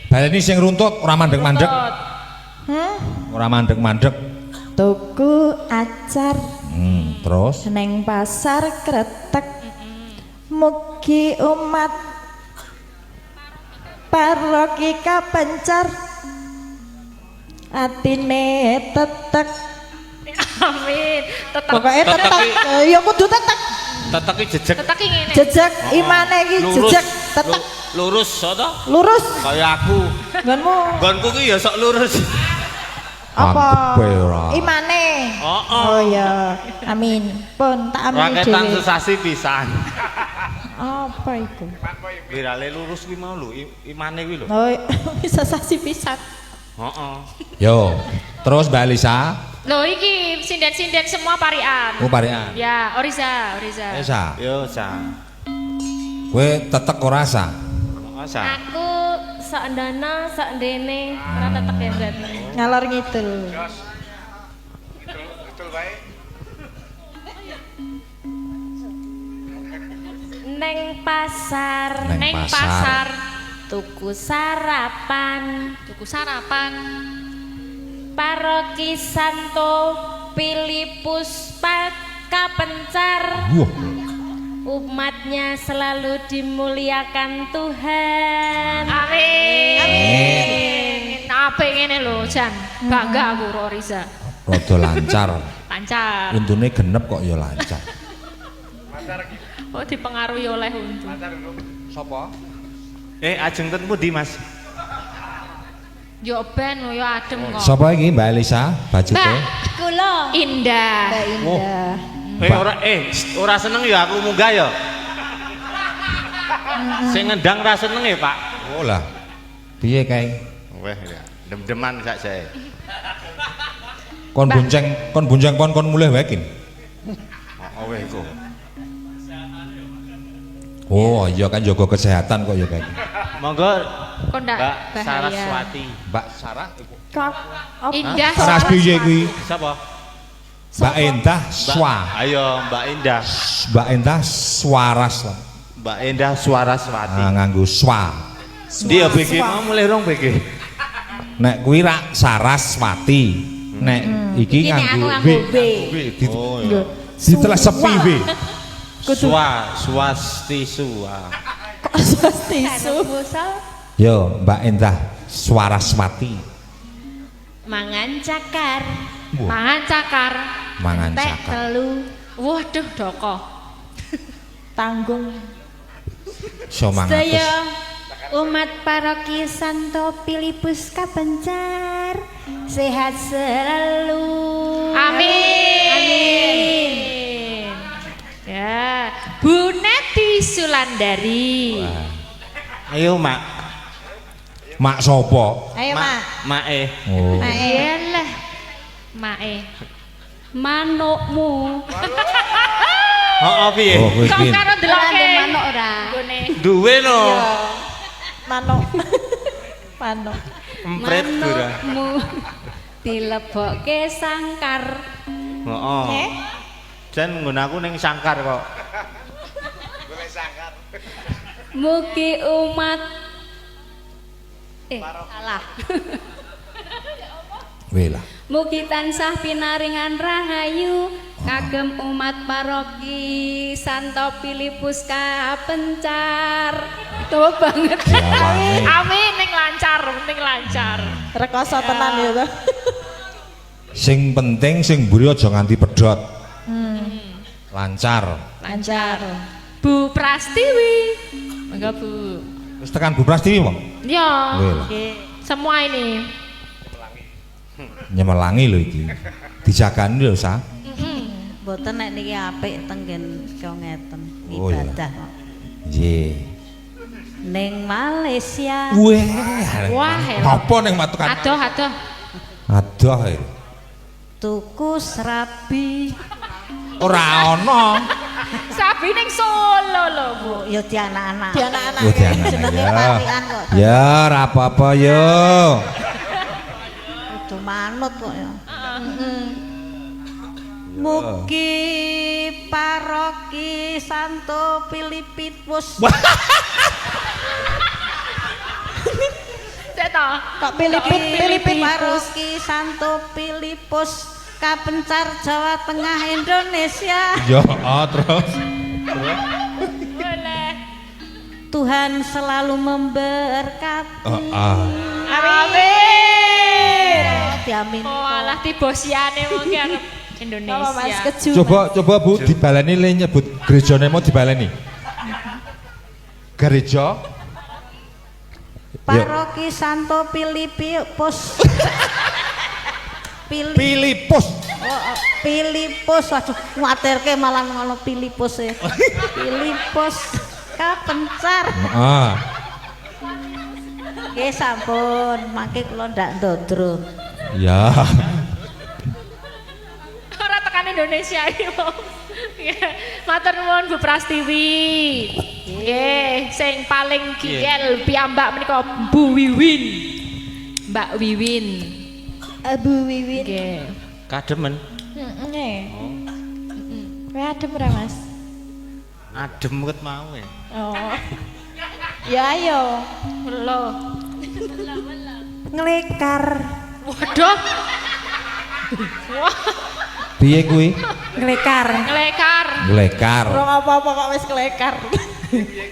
Baleni sing runtut ora mandeg-mandeg. Ora mandeg-mandeg. Tuku acar Terus neng pasar kretek. Mugi umat paroki kapencar. Atine tetek. Amin. Tetep. Pokoknya tetek. Ya kudu tetek. Tetek iki jejeg. Tetep iki ngene. Jejeg imane iki jejeg tetek. Lurus to? Lurus. Kaya aku. Nggonmu Nggonku ki ya sok lurus. apa? Mantep ora. Imane. Oh Ya. Amin. Pun tak amin raketan dhewe. sesasi pisan. Apa iku? Virale lurus kuwi mau lho, imane kuwi lho. Oh, bisa sasi pisan. Heeh. Yo, terus Mbak Elisa. Loh iki sinden-sinden semua parian. Oh parian. Ya, Oriza. Elisa, Yo sa. kowe tetek ora sa? Sa. Aku sak ndana sak ndene ora tetek ya Zat. Ngalor ngidul. Betul baik. Neng pasar Neng Neng pasar. pasar. tuku sarapan Tuku sarapan. Paroki Santo Filipus Kapencar. Wah, Umatnya selalu dimuliakan Tuhan. Amin. Amin. Apa ngene lho, Jan? Bangga aku karo Oriza. rada lancar. Lancar. Untune genep kok ya lancar. Oh dipengaruhi oleh untu. Sopo? Ajeng ten pundi, Mas? Yo ben yo adem kok. Sopo iki Mbak Elisa? Bajute? Mbak, Kula Indah. Mbak Indah. Ora seneng ya aku munggah ya. Sing ngendang ra seneng ya, Pak. Oh lah. Piye kae? Weh ya, dem-deman sak jae. Kon bonceng kon mulih wae kin. Oh weh iku. Oh, iya kan jaga kesehatan kok ya kae. Monggo Kok ndak Mbak bahaya. Saraswati. Mbak Sarah iku. Kok Indah. Saras piye kuwi? Sapa? Mbak Endah Swa. Ayo Mbak Indah. Mbak Endah Swaras lah. Mbak Indah Suaraswati. Nah, nganggo swa. Dia BG mau mulai rong BG. Nek kuwi rak Saraswati. Nek iki Iki nek aku nganggo nganggo B. Oh iya. Diteles sepi B. Swastisu. kok swastisu. Yo, Mbak Endah Swaraswati. Mangan cakar. Mangan cakar. Mangan Tek cakar. telu. Waduh doko. Tanggung. So mangatus. Sedaya umat paroki Santo Filipus Kapencar sehat selalu. Amin. Ya, Bu Neti Sulandari. Ayo Mak. Mak sopo? Ayo, Mak. Mae. Oh. Yalah. Mae. Manukmu. Oh piye? Oh, kuwi Kok kin. karo Ora deloke? ndek manuk ora. Gone. Duwe no. Manuk. Manuk. Empret gura. Manukmu dilebokke sangkar. Heeh. Jan nggon aku ning sangkar kok. Boleh sangkar. Mugi umat salah. Wela. Mugi tansah pinaringan rahayu kagem umat paroki Santo Filipus Kapencar. Tuwa banget. Jawane. Amin ning lancar, penting lancar. Rekoso tenan ya to. Sing penting sing mburi aja nganti pedhot. Lancar. Lancar. Bu Prastiwi. Mangga Bu. Wis tekan Bu Prastiwi, Mong. Ya. Wela. Semua ini. Nyemelangi lho iki. Dijagani lho, Sa. Mboten nek niki apik tenggen kaya ngeten Oh, iya. ibadah. Nggih. Ning Malaysia Wah, Apa ning matukan? adoh. Adoh. tuku serabi Ora ana. Sabi ning Solo lho, Bu. Ya di anak-anak. Di anak-anak. Oh, dianak Jenenge ya. Patian kok. Ya, ora apa-apa yo. Kudu manut kok ya. Mugi paroki Santo Filipus. Seto. Kok Filipin Paroki Santo Filipus kapencar Jawa Tengah Indonesia. Yo, terus. Boleh. Tuhan selalu memberkati. Amin. Diamin. Oh, alah tibosiane mungkin arep Apa Mas Indonesia. keju. Coba Bu dibaleni le nyebut gerejane mau dibaleni. Gereja Paroki Santo Filipus. Filipus. Filipus, waduh nguatirke malah ngono Filipus e. Filipus kapencar. Heeh. Nggih sampun, mangke kula ndak ndodro. Ya. Ora tekan Indonesia iki mau. Matur nuwun Bu Prastiwi. Nggih, sing paling gigel piyambak menika Bu Wiwin. Mbak Wiwin. Bu Wiwin. Nggih. Kademen. Heeh. Kowe adem ora Mas? Adem ket mau ya. Oh. Ya ayo. Lho. Ngelekar. Waduh. Wah, Piye kuwi? Ngelekar. ngelekar. Glekar. Ora apa-apa kok wis kelekar.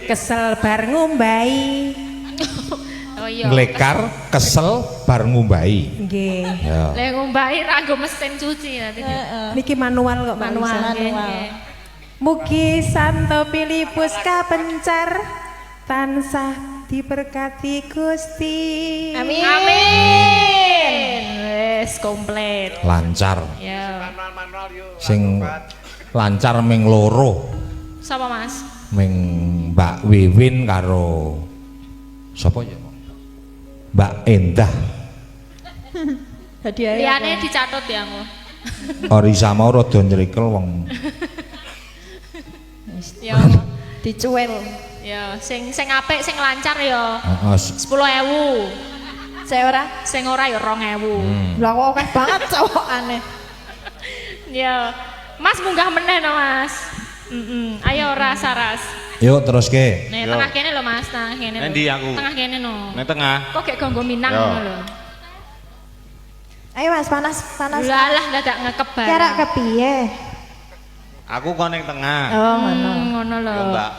Kesel bar ngumbai. Oh iya. Glekar kesel bar ngumbai. Nggih. Ya. Lek ngumbahi ra nggo mesin cuci nanti. Niki manual kok Manual. manual. Nggih. Mugi Santo Filipus kapencar tansah diberkati Gusti. Amin. Amin. Wis komplit. Lancar. Ya. Manual yuk. Sing lancar ming loro. Sapa Mas? Ming Mbak Wiwin karo sapa ya? Mbak Endah. Hadiah. Liyane dicatet ya aku. Orisa mau rada nyrikel wong. Ya. Dicuel. Ya, sing apik, sing lancar ya Heeh. 10.000. Saya ora. Sing ora ya 2.000. Lah kok akeh banget cowokane. Ya. Mas munggah meneh no, Mas. Ayo ras. Yuk terus ke. Nih, Yo. tengah kene lho Mas, tengah kene. lho. Endi aku? Tengah kene no. Nang tengah. Kok gek gonggo Minang Yo. ngono lho. Ayo Mas panas. Lah dadak ngekep bareng. Kira kepiye? Aku kok ning tengah. Oh, ngono. Ngono lho. Yo, Mbak.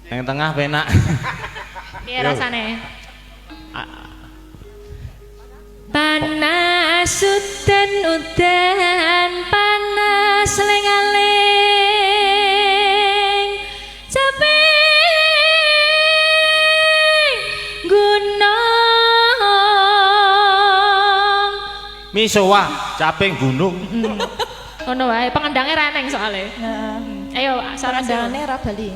Ning tengah penak. Piye rasane? Panas udan panas lengaling capek gunung. Misoah caping gunung. Ngono wae pengendangnya reneng soalnya. Ayo saran Sarandane ora bali.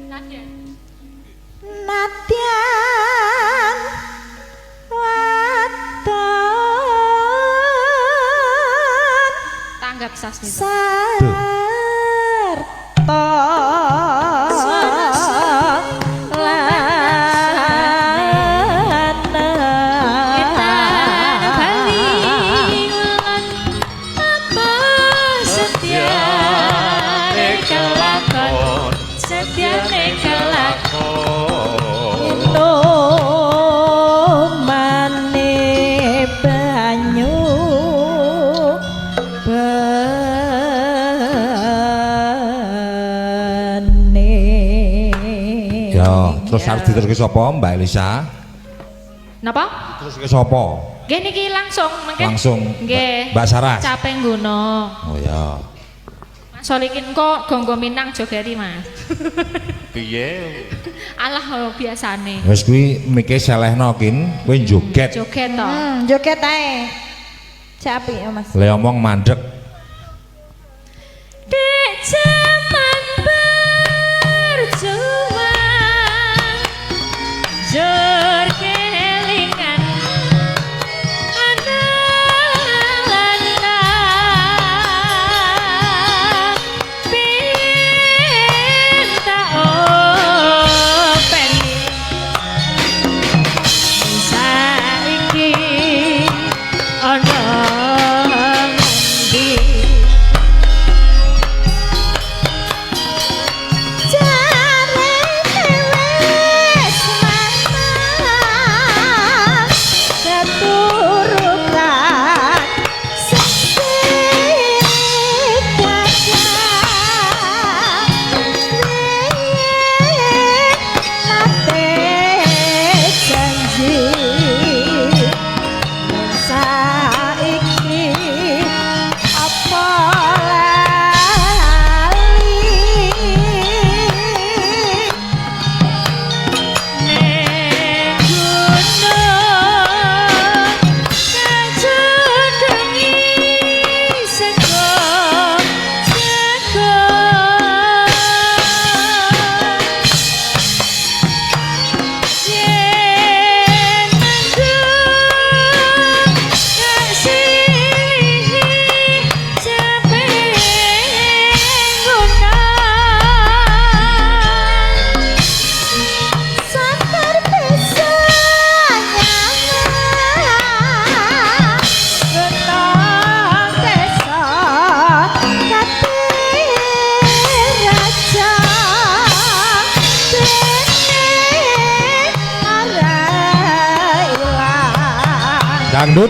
Nadia. Nadyan wadon Tanggap sasmi. sarta Kita bali ulang apa setia kelakon setia kelakon. mane banyu bane. Ya, terus harus diteruske sapa Mbak Elisa? Napa? Terus ke sapa? Nggih niki langsung mengke. Langsung Nggih. Mbak Saras. Caping gunung. Oh ya. Mas Solikin kok gonggo Minang jogeri Mas. Piye? Alah biasane. Wis kuwi mike selehno kin, kowe joget. Joget to. Joget ae. Capi ya Mas. Le omong mandek. Dek zaman berjuang jor kelingan Dangdut.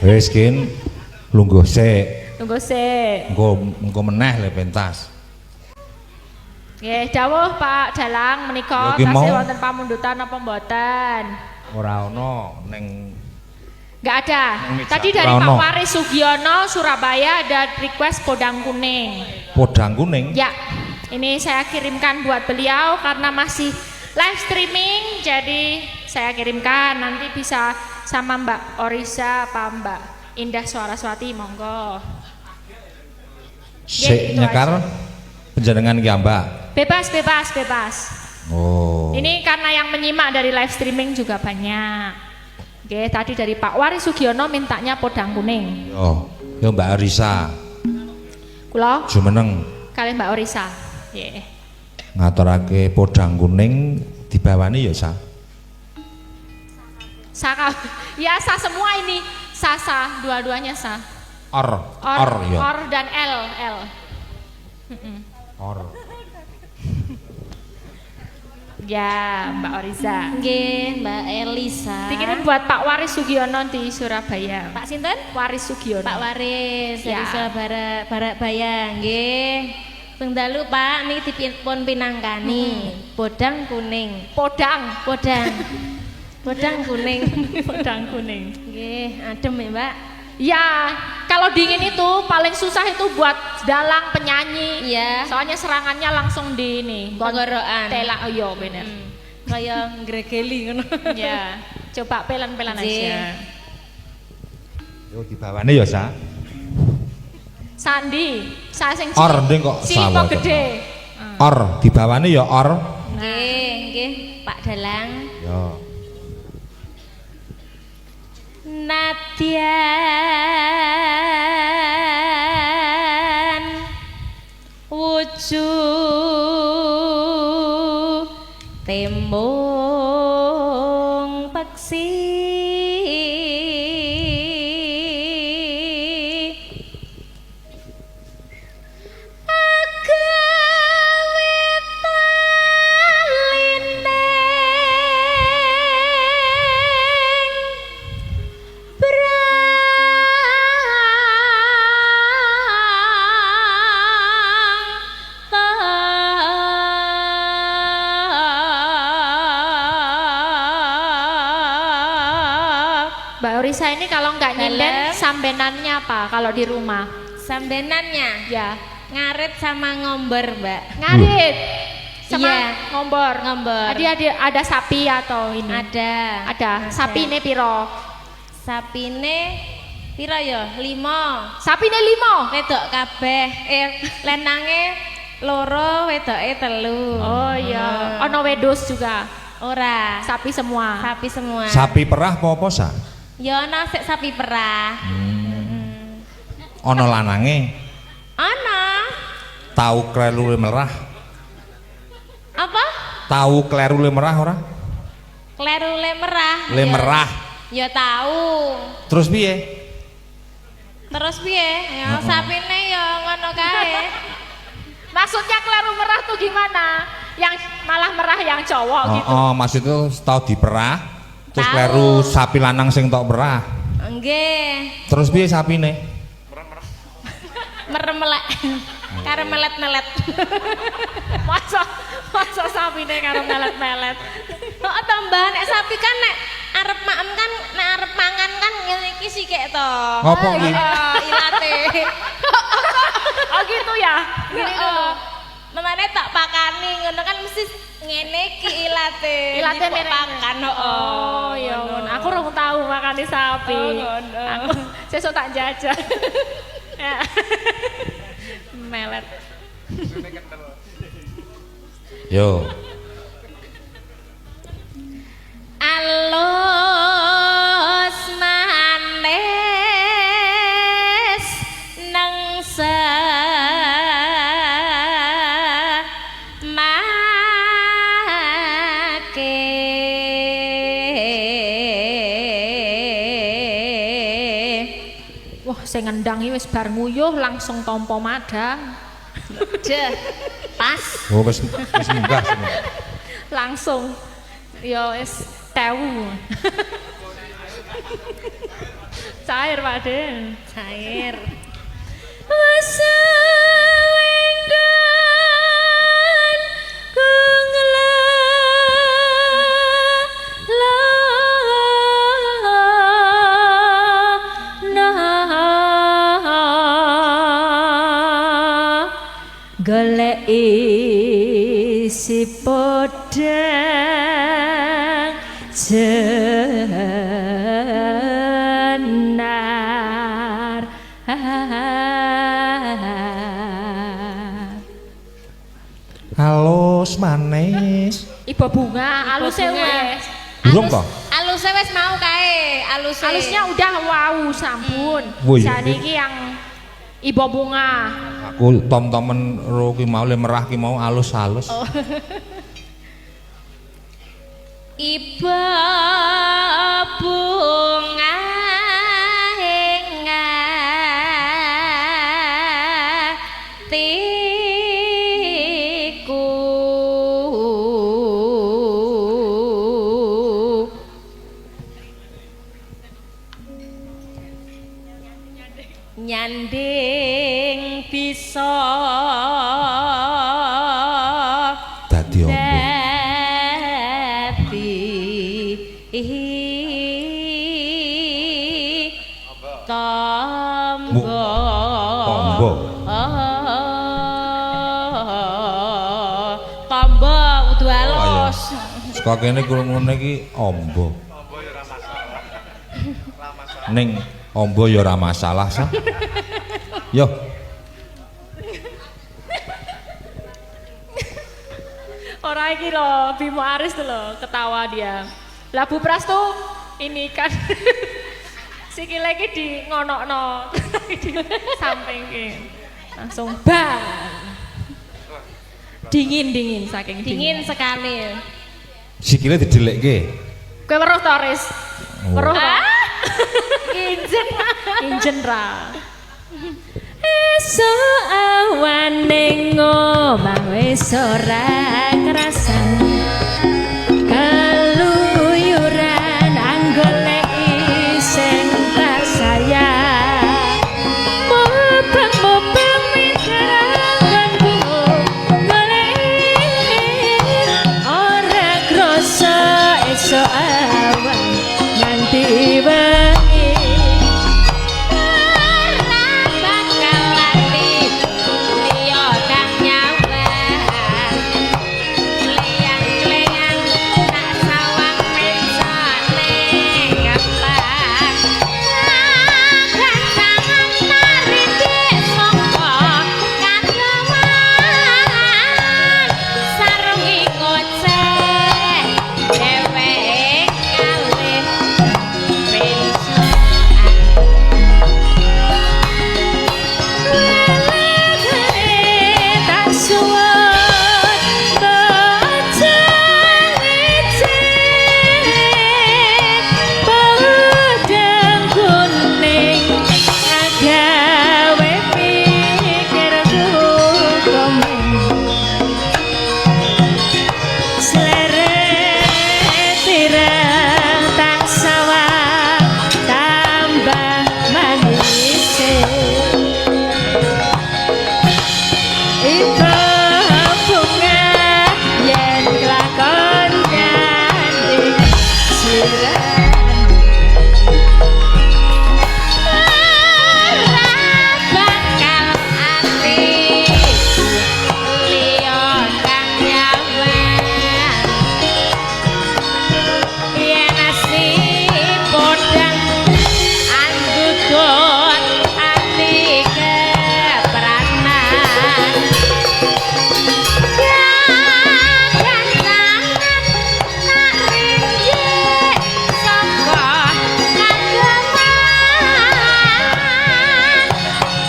Wis kin lungguh sik. Lungguh sik. Engko meneh le pentas. Nggih, dawuh Pak Dalang menika tasih wonten pamundutan apa mboten? Ora ono ning Enggak ada. Tadi dari Pak Waris Sugiono Surabaya ada request podang kuning. Podang kuning? Ya. Ini saya kirimkan buat beliau karena masih live streaming, jadi saya kirimkan, nanti bisa sama Mbak Orisa apa Mbak Indah Suaraswati, monggo. Sik nyekar penjenengan ki Mbak. Bebas. Oh. Ini karena yang menyimak dari live streaming juga banyak. Oke, tadi dari Pak Waris Sugiono mintanya podang kuning. Yo Mbak Orisa. Kula jumeneng kali Mbak Orisa. Nggih. Ngaturake podang kuning dibawani ya Sa. Saka, ya Sa semua ini Sa, dua-duanya Sa. Or ya. Or dan L. Or. Ya, Mbak Oriza. Nggih, Mbak Elisa. Dikirim buat Pak Waris Sugiono di Surabaya. Pak sinten? Waris Sugiono. Pak Waris ya. dari Surabaya, Barakbaya. Nggih. Ping dalu Pak niki dipun pinangkani podang kuning. Podang kuning. Podang kuning. Nggih, adem ya, Mbak. Ya, kalau dingin itu paling susah itu buat dalang penyanyi. Iya. Soalnya serangannya langsung di ini. Tenggorokan. Telak, oh iya bener. Kayak ngregeli ngono. Ya, coba pelan-pelan aja. Yo dibawani ya Sa. Sandi, Sa sing Or ndeng kok sawo gede. Or dibawani ya or. Nggih, Pak Dalang. Yo. Nadyan wujuh tembung peksi agawe tali Risa ini kalau nggak nyinden Dalam. sambenannya apa kalau di rumah? Sambenannya Ya, ngarit sama ngombor, Mbak. ngarit sama Iya. ngombor. Ngombor. Tadi ada sapi atau ini? Ada. Sapi ini piro? Sapine piro ya? 5. Sapi ini 5. Wedok kabeh. Lenange loro, wedoke 3. Oh iya. Ono wedus juga. Ora. Sapi semua. Sapi semua. Sapi perah apa sa? Ya ana sik sapi perah. Ono lanange, Ana. tahu kleru merah. Apa? Tahu kleru merah ora? Kleru lemerah. Lemerah. Ya tahu. Terus piye? Terus piye? Ya sapine ya ngono kae. Maksudnya kleru merah tuh gimana? Yang malah merah yang cowok gitu. Oh, maksudnya tahu diperah. Terus Tahu. kleru sapi lanang sing tok perah. Nggih. Terus piye sapine? Meremelek. Karo melet-melet. Masa sapi ini karo melet-melet. Kok tambahan nek sapi kan nek arep maem kan nek arep mangan kan ngene iki sikek to. Ngopo iki? Ilate. Oh gitu ya? Gini lho. Memane tak pakani ngono kan mesti ngene iki ilate. Ilate Dipok mirip. pakan. Oh ya ngono. Aku urung tahu makane sapi. Oh, ngono. Aku sesuk tak jajal. Ya. Melet. Yo. Alus manis nangsa make. Wah, sing ngendangi wis bar nguyuh langsung tampa madang. Deh, pas. Oh, wis munggah semua. Langsung ya wis tewu. Cair Pak Den. Cair. Wasawenggan golek isi podang jenar Halus manis. Ibu bunga aluse wes Burung toh? Aluse wis mau kae, aluse. alusnya udah wow sampun Oh, iya. saniki yang ibu bunga. Aku tom-tomen ro ki mau le merah ki mau alus-alus. Iba bunga hingatiku nyanding bisa Dadi ombo. Tombo. Tombo udu alus. Saka kene krungune iki ombo. Ning ombo ya ora masalah sa. Yo. Orang iki loh, Bimo Aris tuh loh, ketawa dia. Lah Bu Pras tuh ini kan sikile iki di ngonokno di samping ki. Langsung bang. Dingin saking Dingin sekali. Sikile didelekke. Kowe weruh to, Riz? Weruh to? Injen ra. Esuk awan ning omah wis ora kerasan. Keluyuran anggoleki sing tak sayang. Mobang miteranganku goleki ora krasa esuk awan nganti wengi. Ibu bunga yen lakon gandeng sirah bakal ati liya kang nyaman yen asih podang andudut ati kepranan jangan tangan nak rinjik saka kageman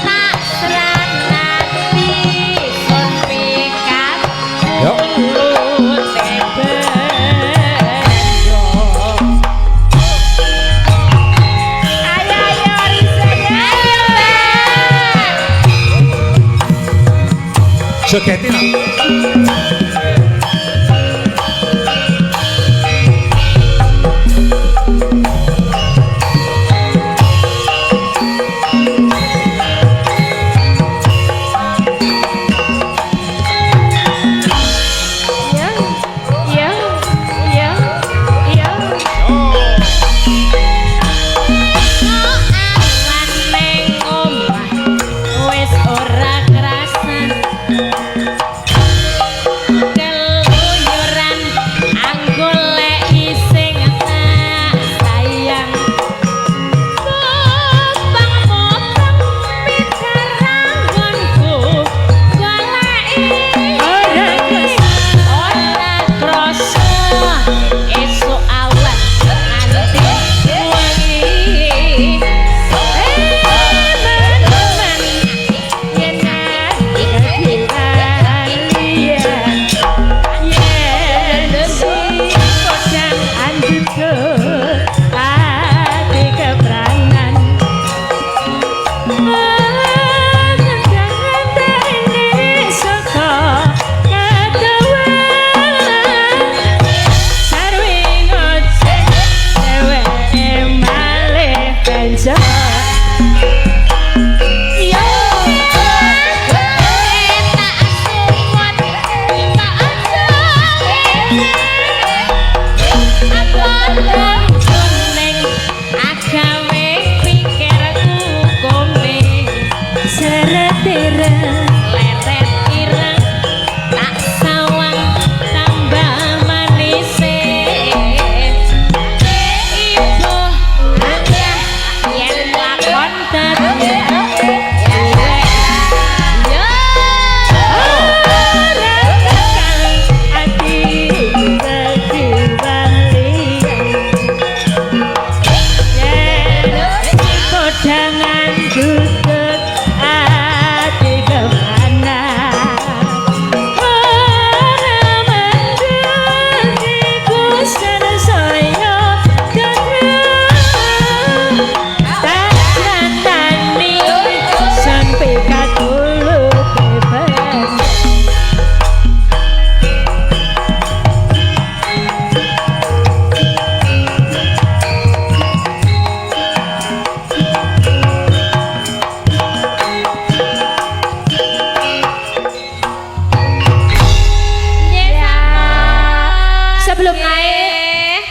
tak seranati sun pikat Yuk. Jogeti no.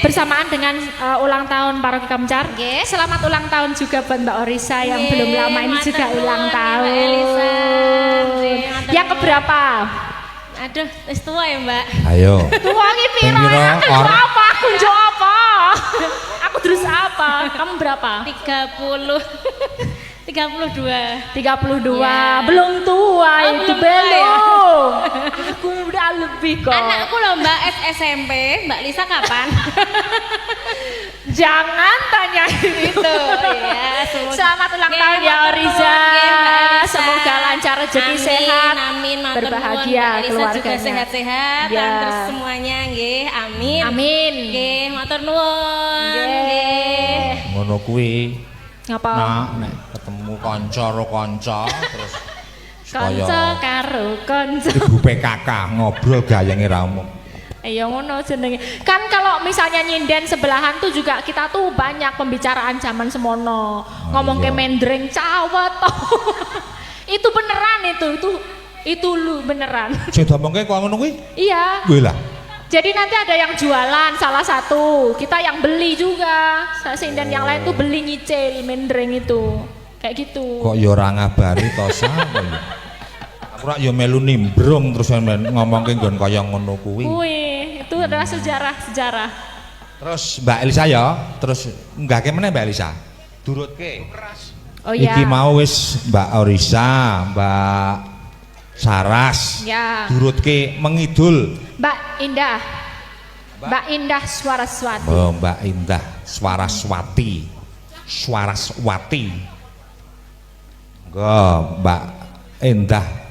bersamaan dengan ulang tahun Paroki Kamcar. Selamat ulang tahun juga buat Mbak Orisa yang belum lama ini juga ulang tahun. Yang keberapa? Aduh, wis tua ya, Mbak. Ayo. Tua ki piro? Aku apa? Aku njok apa? Aku terus apa? Kamu berapa? 32. Ya. Belum tua itu belum. Aku udah lebih kok. Anakku loh Mbak SMP, Mbak Lisa kapan? Jangan tanya itu. Ya, selamat ulang tahun ya Oriza. Semoga lancar rezeki sehat. Amin. Berbahagia keluarganya. Juga sehat-sehat ya. Terus semuanya nggih. Amin. Amin. Nggih, matur nuwun. Nggih. Ngono kuwi. Ngapa? Nah, nek ketemu kanca karo kanca terus kanca karo kanca. Ibu PKK ngobrol gayenge ra umum. Iya ngono jenenge. Kan kalau misalnya nyinden sebelahan tuh juga kita tuh banyak pembicaraan zaman semono. Ngomong ke mendreng cawet. Itu beneran itu Itu lu beneran. Sing diomongke kok ngono kuwi? Iya. Kuwi lah. Jadi nanti ada yang jualan salah satu, kita yang beli juga. Dan yang lain tuh beli nyicil mendreng itu. Kayak gitu. Kok ya ora ngabari to sapa ya. Aku rak ya melu nimbrung terus ngomongke nggon kaya ngono kuwi. Wih, itu adalah sejarah-sejarah. Terus Mbak Elisa ya, terus nggake meneh Mbak Elisa. Durutke. Oh iya. Iki mau wis Mbak Orisa, Mbak Saras. Ya. Durutke mengidul. Mbak Indah. Mbak Indah Swaraswati. Oh, Mbak Indah Swaraswati. Swaraswati. Go, Mbak Indah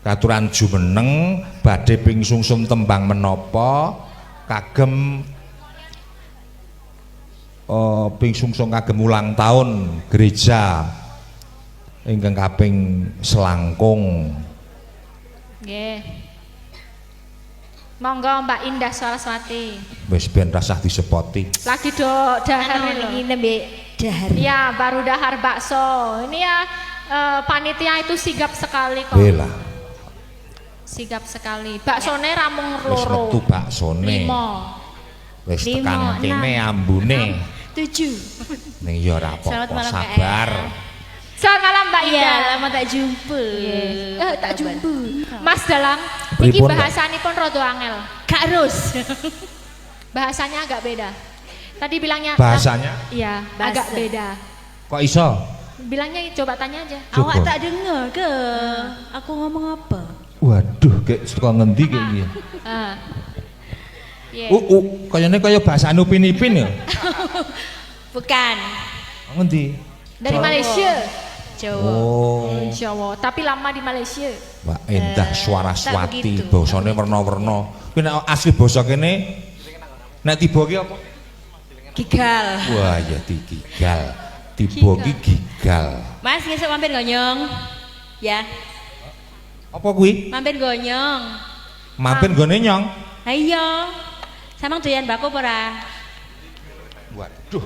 katuran jumeneng badhe ping sungsum tembang menapa kagem ping sungsum kagem ulang tahun gereja ingkang kaping selangkung. Nggih. Monggo Mbak Indah Saraswati. Wis ben rasah disepoti. Lagi do dahar Ini ini. nembe dahar. Ya, baru dahar bakso. Ini ya panitia itu sigap sekali kok. Lah, Sigap sekali. Baksone ramung wis loro. metu baksone. 5. Wis Lima, tekan kene enam. ambune. 7. Ning ya ora Selamat apa-apa malam, Kak sabar. Selamat malam Mbak Iya, Indah. lama tak jumpa. Tak jumpa. Mas Dalang, iki Pripun, Mbak? bahasanipun rada angel. Kak Ros. Bahasanya agak beda. Tadi bilangnya Bahasanya iya, Bahasa. agak beda. kok iso? Bilangnya coba tanya aja. Coba. Awak tak dengar ke? Aku ngomong apa? Waduh, kayak suka ngendi kayak gini. Ah. Iya. Kayaknya kaya bahasa Upin Ipin ya. Bukan. Ngendi? Dari Malaysia. Jawa. Oh, Jawa, tapi lama di Malaysia. Mbak Endah tak Swaraswati, begitu. basane werna-werna. Kuwi nek asli basa kene nek tiba ki apa? Gigal. Wah, ya digigal. Tiba ki gigal. Mas, ngesuk mampir gonyong. Ya, Apa kuwi? mampir gonyong. Mampir nggone nyong. Ha iya. Samang doyan bako apa ora? Waduh,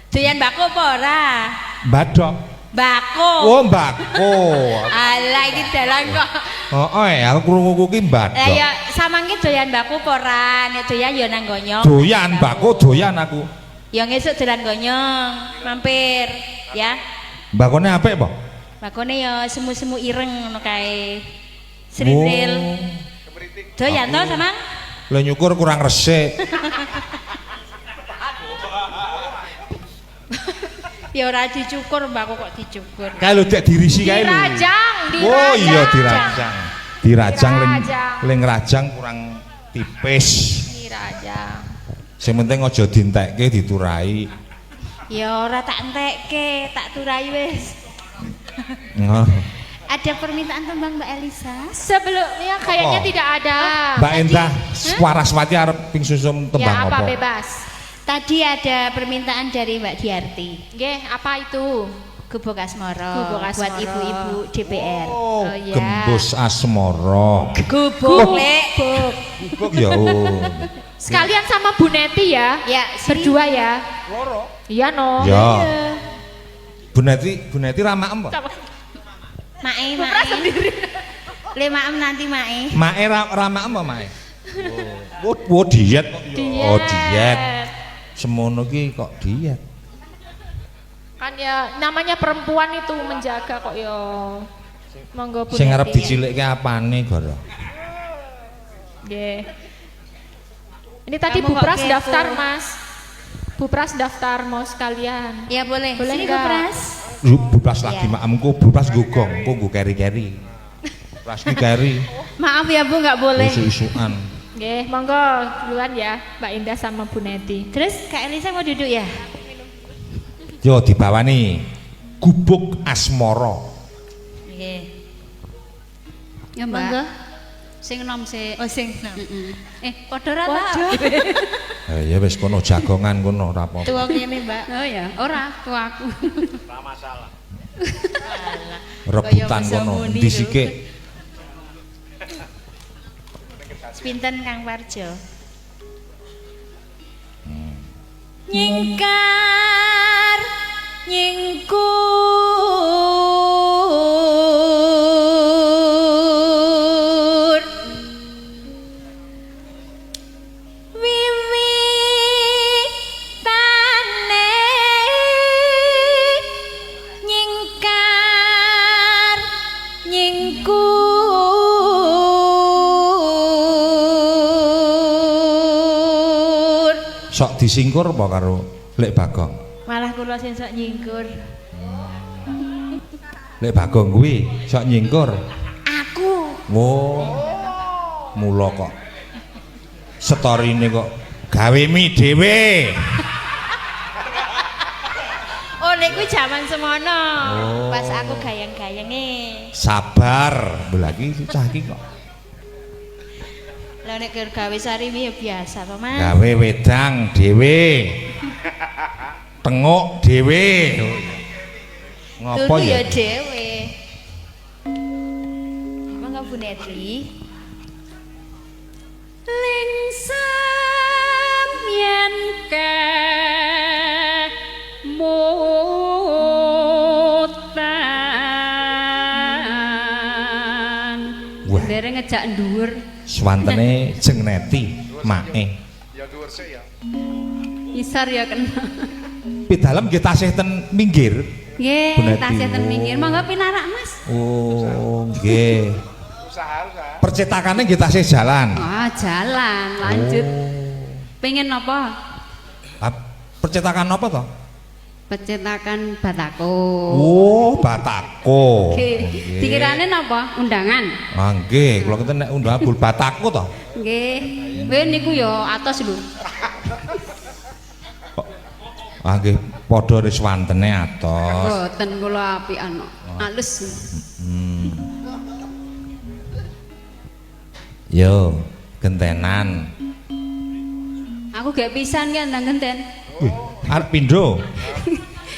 Doyan bako apa ora? badok. Bako. Oh, mbako. Alah iki dalan kok. Oh, aku krungu ki Lah badok. ya samang ki doyan bako apa ora? Nek doyan ya nang gonyong. Doyan mbako doyan aku. Ya ngesuk dolan gonyong, mampir ya. Mbakone apik apa? Bakone ya semu-semu ireng ngono kae. Srintil. Oh. Doyan to samang? Lah nyukur kurang resik. Ya ora dicukur mbakku kok dicukur. Kae lho dek dirisi kae lho. Dirajang, Oh iya dirajang. Dirajang Dirajang. ling rajang kurang tipis. Dirajang. Sing penting aja dientekke diturai. Ya ora tak entekke, tak turai wis. Ngoh. Ada permintaan tembang Mbak Elisa? Sebelumnya kayaknya Apa? tidak ada. Mbak Endah Swaraswati arep ping susum tembang Ya apa apa? bebas. Tadi ada permintaan dari Mbak Diarti. Nggih, apa itu? Gubuk Asmoro. Gubuk Asmoro. Buat ibu-ibu DPR. Oh, Oh, iya. Gembus Asmoro. Gubuk, Lek. Gubuk ya. Oh. Sekalian sama Bu Neti ya. Ya, sini. Berdua ya. Iya no. Ya. Bu Neti ramaem apa? Mae, mae. Le maem nanti mae. Mae ramaem apa mae? Oh, diet. Oh, diet. Semono ki kok diet. Kan ya namanya perempuan itu menjaga kok ya. Monggo Bu Sing arep Neti ya. dicilikke apane, Goro? Nggih. Ini tadi Kamu kok Bupras kepo? daftar, Mas. Bupras daftar mau sekalian. Ya boleh. Boleh Sini enggak? Bupras. Bupras lagi Iya. maemku, Bupras gogong, engko nggo keri-keri. Bupras ki keri. Maaf ya Bu, nggak boleh. Isu-isuan. Nggih, monggo duluan ya Mbak Indah sama Bu Neti. Terus Kak Elisa mau duduk ya? Yo dibawani Gubuk Asmoro. Nggih. Ya Mbak. Monggo. Sing nom sik. Oh sing. Padha ra ta? Ya wis kono jagongan kono ora apa-apa. Tuwa kene Mbak. Oh ya, ora tuh aku. Rebutan Kaya kono bisa muni endi lho. sike? Pinten Kang Warjo? Nyingkar nyingkur disingkur apa karo Lek Bagong? Malah kula sing sok nyingkur. Lek Bagong kuwi sok nyingkur. Aku. Oh. Mula kok storine kok gawe mie dhewe. Oh, nek kuwi jaman semono. Oh. Pas aku gayeng-gayenge. Sabar, lagi cah iki kok. Lah nek gawe sarimi ya biasa to, Mas. Gawe wedang dhewe. Tenguk dhewe. Ngopo Turu ya? dhewe. Mangga Bu Netri. ling samyen kemutan. Wah. Dereng ngejak dhuwur. Swantene jeng neti mae. Ya dhuwur sik ya. Isar ya kena. Pidalem nggih tasih ten minggir. Nggih, Bu Neti. tasih ten minggir. Monggo pinarak, Mas. Oh, nggih. Usaha. Percetakane nggih tasih jalan. Ah, jalan, lanjut. Oh. Pengen apa? Percetakan apa toh? Pecetakan Batako. Oh, Batako. Nggih. Nggih. Dikirane napa? Undangan. Ah nggih, kula keten nek undangan bul Batako toh. Nggih. Kowe niku ya atos lho. Ah nggih, padha riswantene atos. Mboten kula apian kok. Alus. Yo, gentenan. Aku gak pisan kan nang genten. Wih, arep pindho.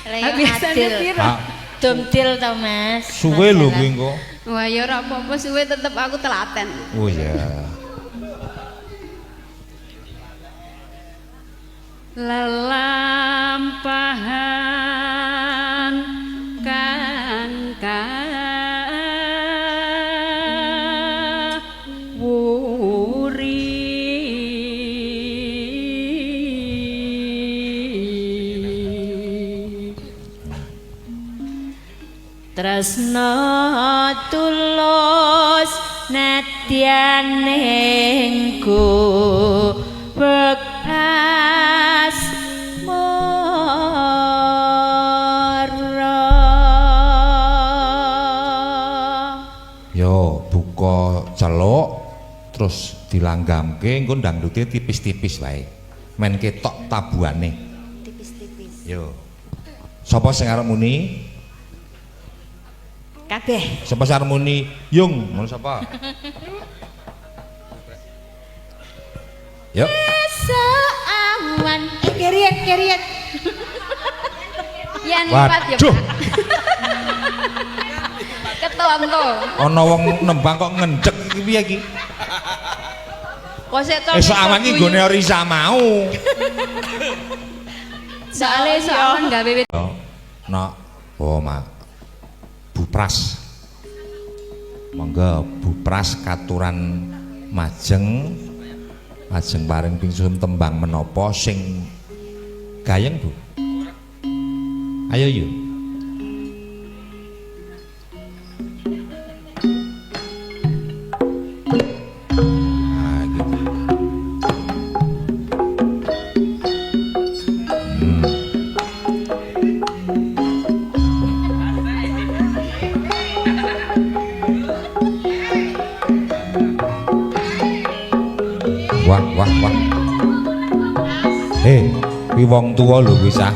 Lah Pisan adil. piro? Ah, Dumtil to, Mas. suwe lho kuwi engko. Wah, ya ora apa-apa suwe tetep aku telaten. Oh ya. Lelampahan kan wuri Tresno tulus nadyan engko bekas Yo, buka celuk terus dilanggamke engko ndangdute tipis-tipis wae. Men ketok tabuhane. tipis-tipis. Yo. Sapa sing arep muni? Kabeh. Sapa sing arep muni? Yung, ngono sapa? Yuk. Seawan keriet. ya nipat ya Waduh. Pak. Ketonto. Ana wong nembang kok ngendhek iki piye iki? Kok sik to. Esuk awan iki nggone Risa mau. Soale soal gawe wit. Nak, oh mak, Bupras, monggo Bupras katuran majeng paring pingsun tembang menapa sing gayeng Bu? Ayo yuk. Nah, gitu. Wah. Kuwi wong tuwa lho wis ah.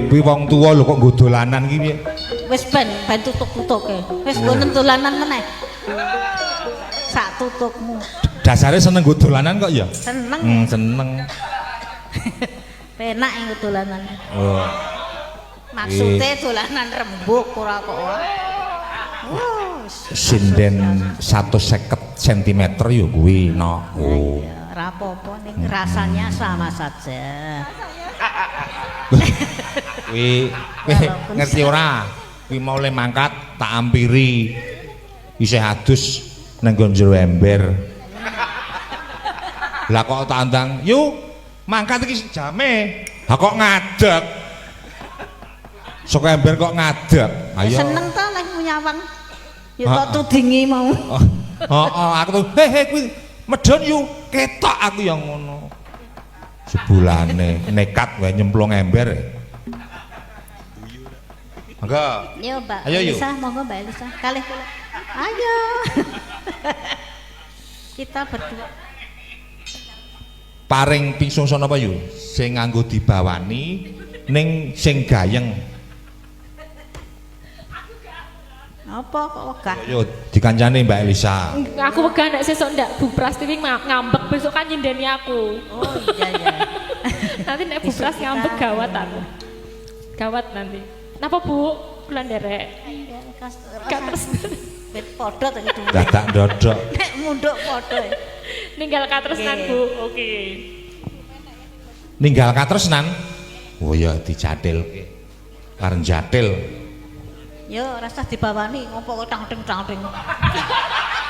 Kuwi wong tuwa lho kok nggo dolanan iki piye? Wis ben tutuk-tutuke. Wis nggo dolanan meneh. Sak tutukmu. Dasare seneng nggo dolanan kok ya? Seneng. Seneng. Penak nggo dolanan. Oh. Maksude dolanan rembug ora kok. Sinden 150 cm ya kuwi no. Oh. Ora apa-apa ning rasanya sama saja. Kuwi ngerti ora? Kuwi mau le mangkat tak ampiri. Isih adus nang nggon jero ember. Lah kok tak andang, "Yuk, mangkat iki jame." Ha kok ngadeg. Saka ember kok ngadeg. Ayo. Seneng ta leh nyawang. Ya Ah, tok tudingi mau. Oh, Aku tuh he kuwi medhon yu ketok aku yang ngono. Sebulane nekat wae nyemplung ember. Monggo. Yo, Mbak. Ayo, yuk. Elisa, monggo Mbak Elisa. Kalih kula. Ayo. Kita berdua. Paring pingsungson apa yu? Sing nganggo dibawani ning sing gayeng. Apa kok wegah? Yo dikancani Mbak Elisa. Aku wegah nek sesuk ndak Bu Prastiwi ngambek besok kan nyindeni aku. Oh iya. Nanti nek Bu Pras ngambek gawat aku. Gawat nanti. Napa Bu? Kula nderek. Gak terus. Bet podo to iki. Dadak ndodok. Nek munduk podo. Ninggal katresnan Bu. Oke. Ninggal katresnan. Oh ya dijatilke. Kareng jatil. Yo rasa dibawani ngopo kok tang-ting.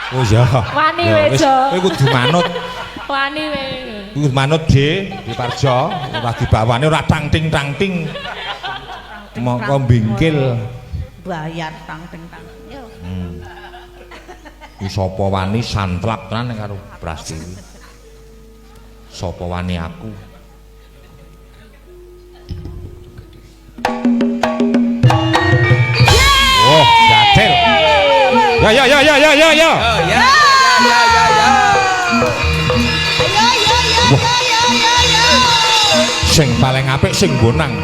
Oh ya. Wani Ya, wis, wejo. kowe kudu manut. Wani we. Kuwi manut di Parjo, ora dibawani ora tang-ting. Mongko bingkil. Bayar tang-ting. Yo. Ki sapa wani santlak tenan karo Prastiwi. Sapa wani aku? Oh, jatil. Ya. Sing paling apik sing bonang.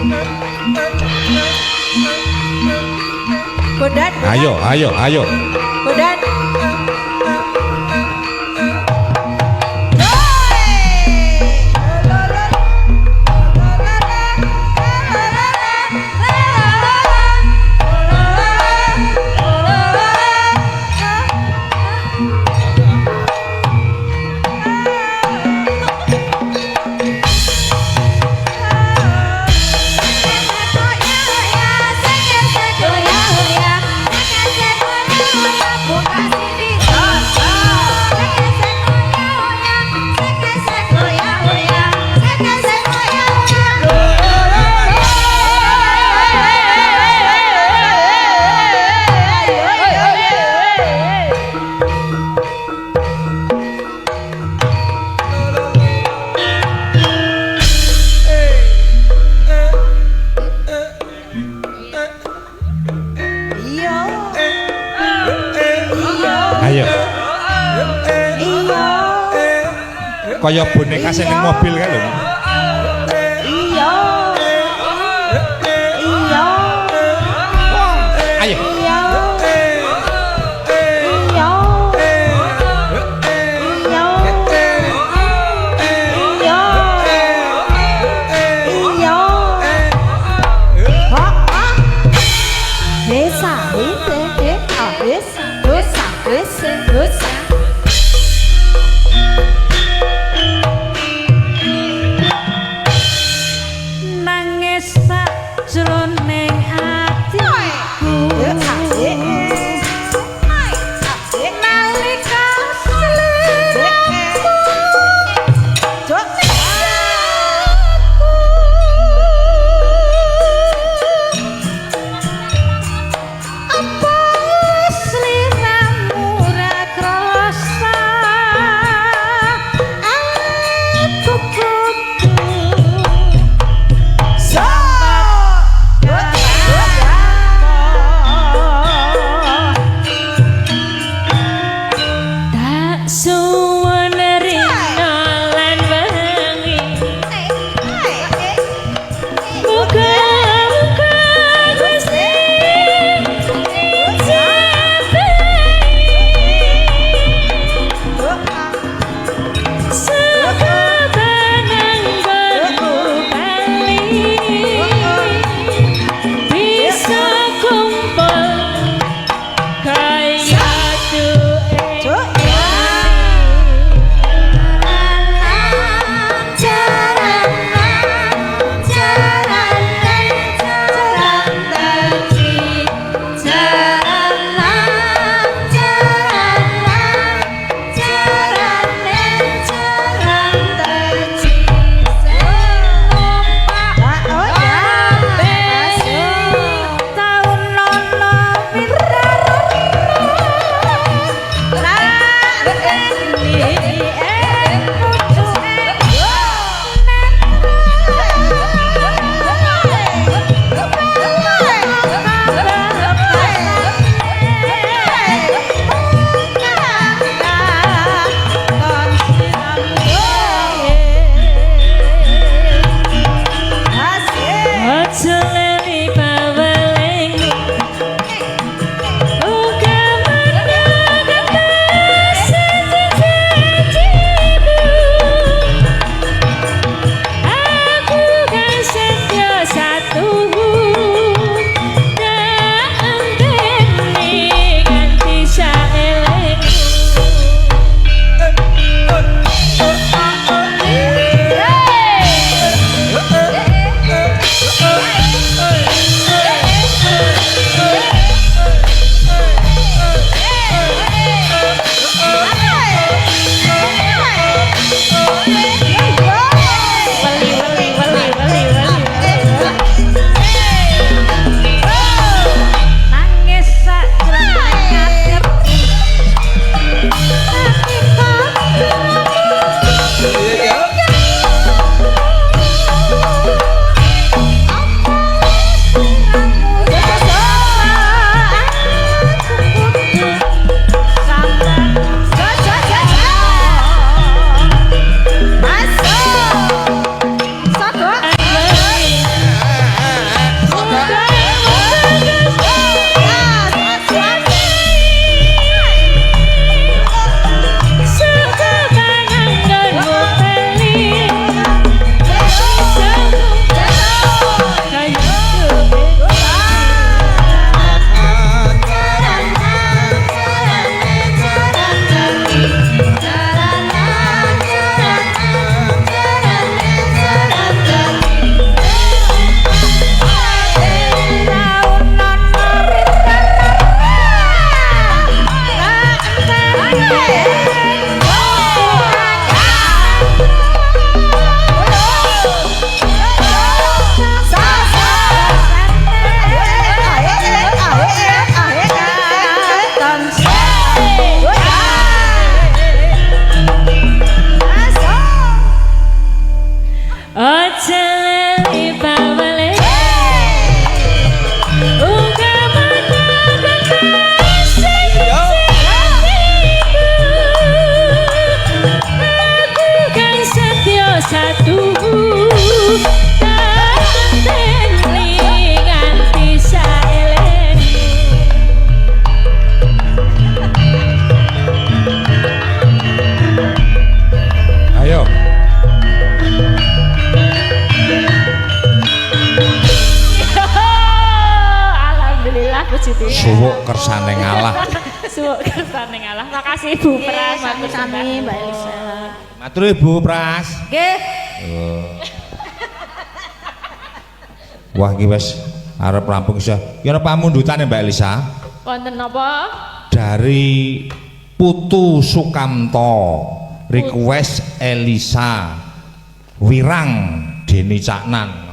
Bodan. Ayo. Bodan. Kaya boneka sing ning mobil kae lho. Iya. Ayo. Apa puji Tuhan. Suwuk kersane ngalah. Suwuk kersane ngalah. Makasih Ibu Pras, sami-sami Mbak Elisa. Matur Ibu Pras. Nggih. Wah iki wis arep rampung iso. Ki ana pamundutane Mbak Elisa. Wonten napa? Dari Putu Sukamto request Elisa Wirang Deni Caknan.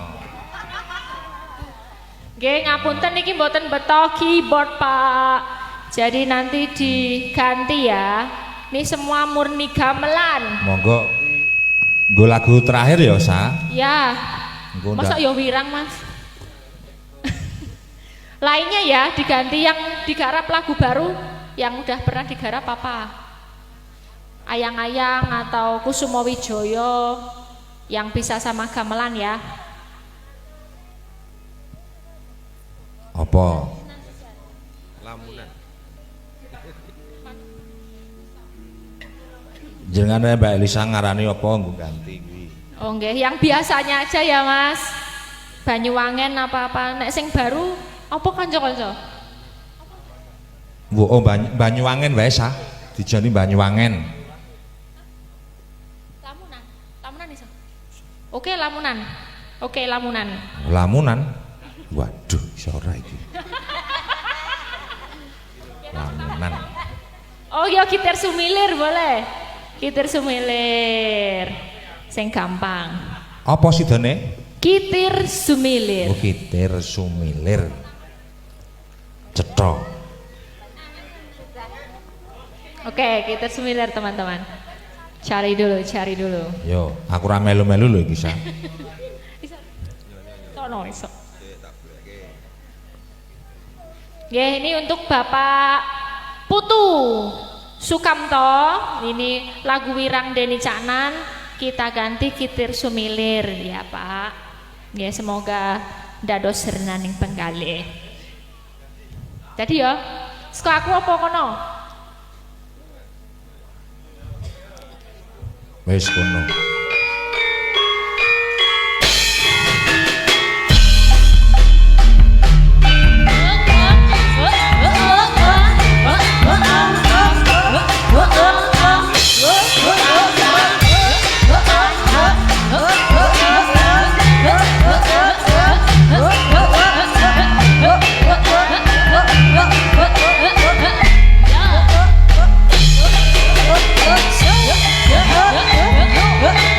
Nggih ngapunten niki mboten beto keyboard Pak. Jadi nanti diganti ya. Ini semua murni gamelan. Monggo nggo lagu terakhir ya Sa. Ya. Nggo Masa ya wirang Mas. Lainnya ya diganti yang digarap lagu baru yang udah pernah digarap apa? Ayang-ayang atau Kusumo Wijoyo yang bisa sama gamelan ya. Apa? Lamunan. Jenengane Mbak Elisa ngarani apa nggo ganti kuwi? Oh nggih, yang biasanya aja ya Mas. Banyuwangen apa-apa. Nek sing baru apa kanca-kanca? Oh Banyuwangen wae Sa. Dijani Banyuwangen. Lamunan. Lamunan iso. Oke, lamunan. Oke, lamunan. Lamunan. Waduh, iso ora iki. Lamunan. Oh ya gitar sumilir boleh. Gitar sumilir. Sing gampang. Apa sidane? Kitir sumilir. Oh, Kitir Sumilir. Cetha. Oke, kitir sumilir teman-teman. Cari dulu, cari dulu. Yo, aku ra melu-melu lho iki Sa. Sono iso. Ya, ini untuk Bapak Putu Sukamto. Ini lagu Wirang Deni Caknan. Kita ganti Kitir Sumilir ya Pak. Ya semoga dados renaning penggalih. Jadi ya, saka aku apa kono? Wis kono. Yeah.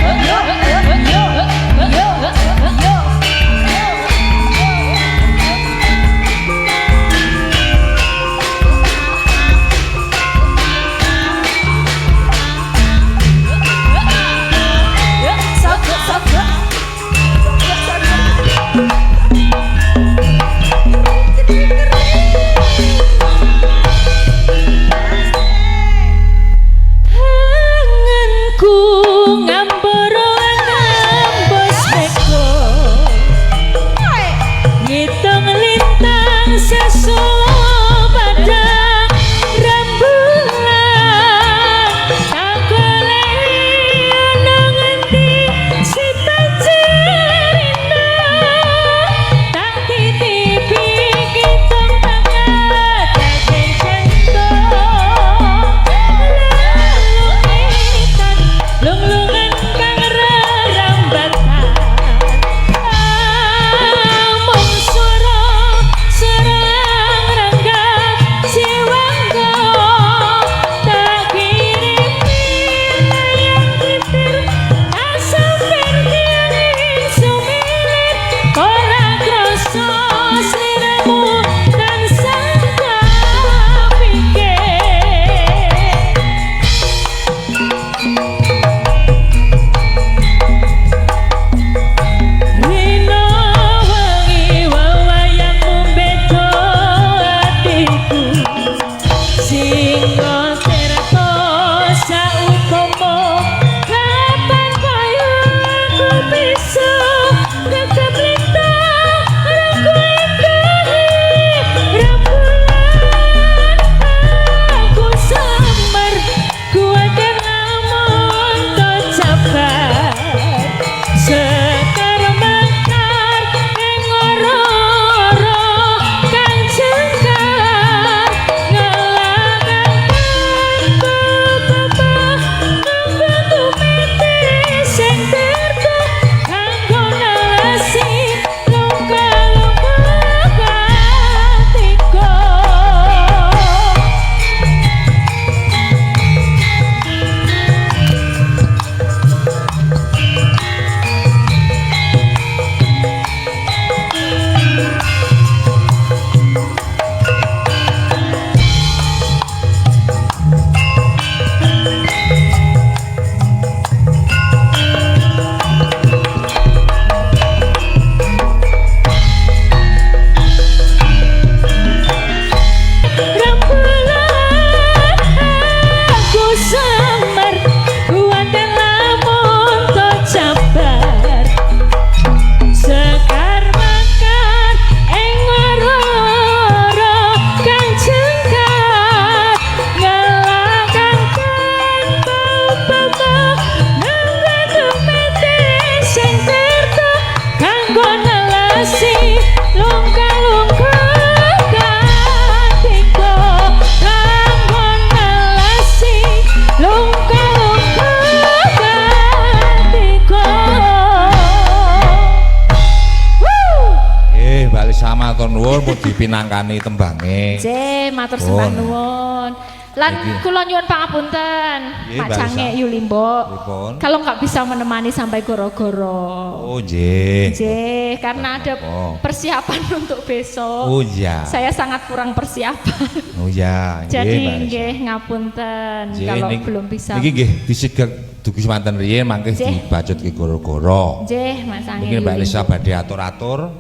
dipinangkani tembange. Nggih, matur sembah nuwun. Lan kula nyuwun pangapunten, Pak Cange Yulimbo. Kalau nggak bisa menemani sampai goro-goro. Oh nggih. Nggih, karena ada persiapan untuk besok. Oh iya. Saya sangat kurang persiapan. Oh iya. Jadi nggih ngapunten kalau belum bisa. Niki nggih disigek dugi semanten riyin mangke dibacutke goro-goro. Nggih, Mas Cange. Mungkin Mbak Elisa badhe atur-atur.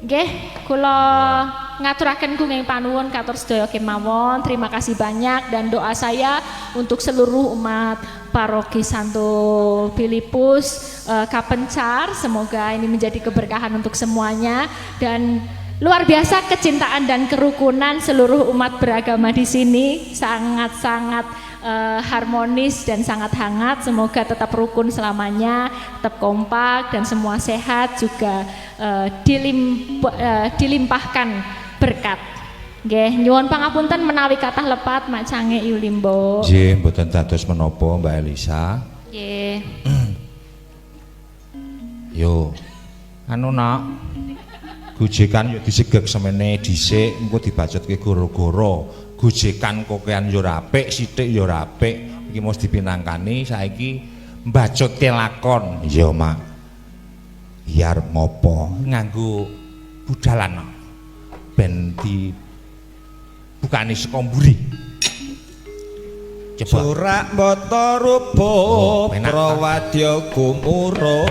Nggih, kula ngaturaken gunging panuwun katur sedaya kemawon. Terima kasih banyak dan doa saya untuk seluruh umat Paroki Santo Filipus Kapencar, semoga ini menjadi keberkahan untuk semuanya dan luar biasa kecintaan dan kerukunan seluruh umat beragama di sini sangat-sangat harmonis dan sangat hangat. Semoga tetap rukun selamanya, tetap kompak dan semua sehat juga dilimpahkan berkat. Nggih, nyuwun pangapunten menawi kathah lepat Mak Cange Yulimbo. Nggih, mboten dados menapa Mbak Elisa. Nggih. Yo. Anu nak. Gojekan yo disegek semene dhisik engko dibacutke goro-goro. Gojekan kokean yo apik, sithik yo apik. Iki mesti dipinangkani saiki mbacutke lakon. Iya, Mak. Biar ngopo nganggo budalan ben di bukani saka mburi. Coba. Surak bata rupa prawadya gumura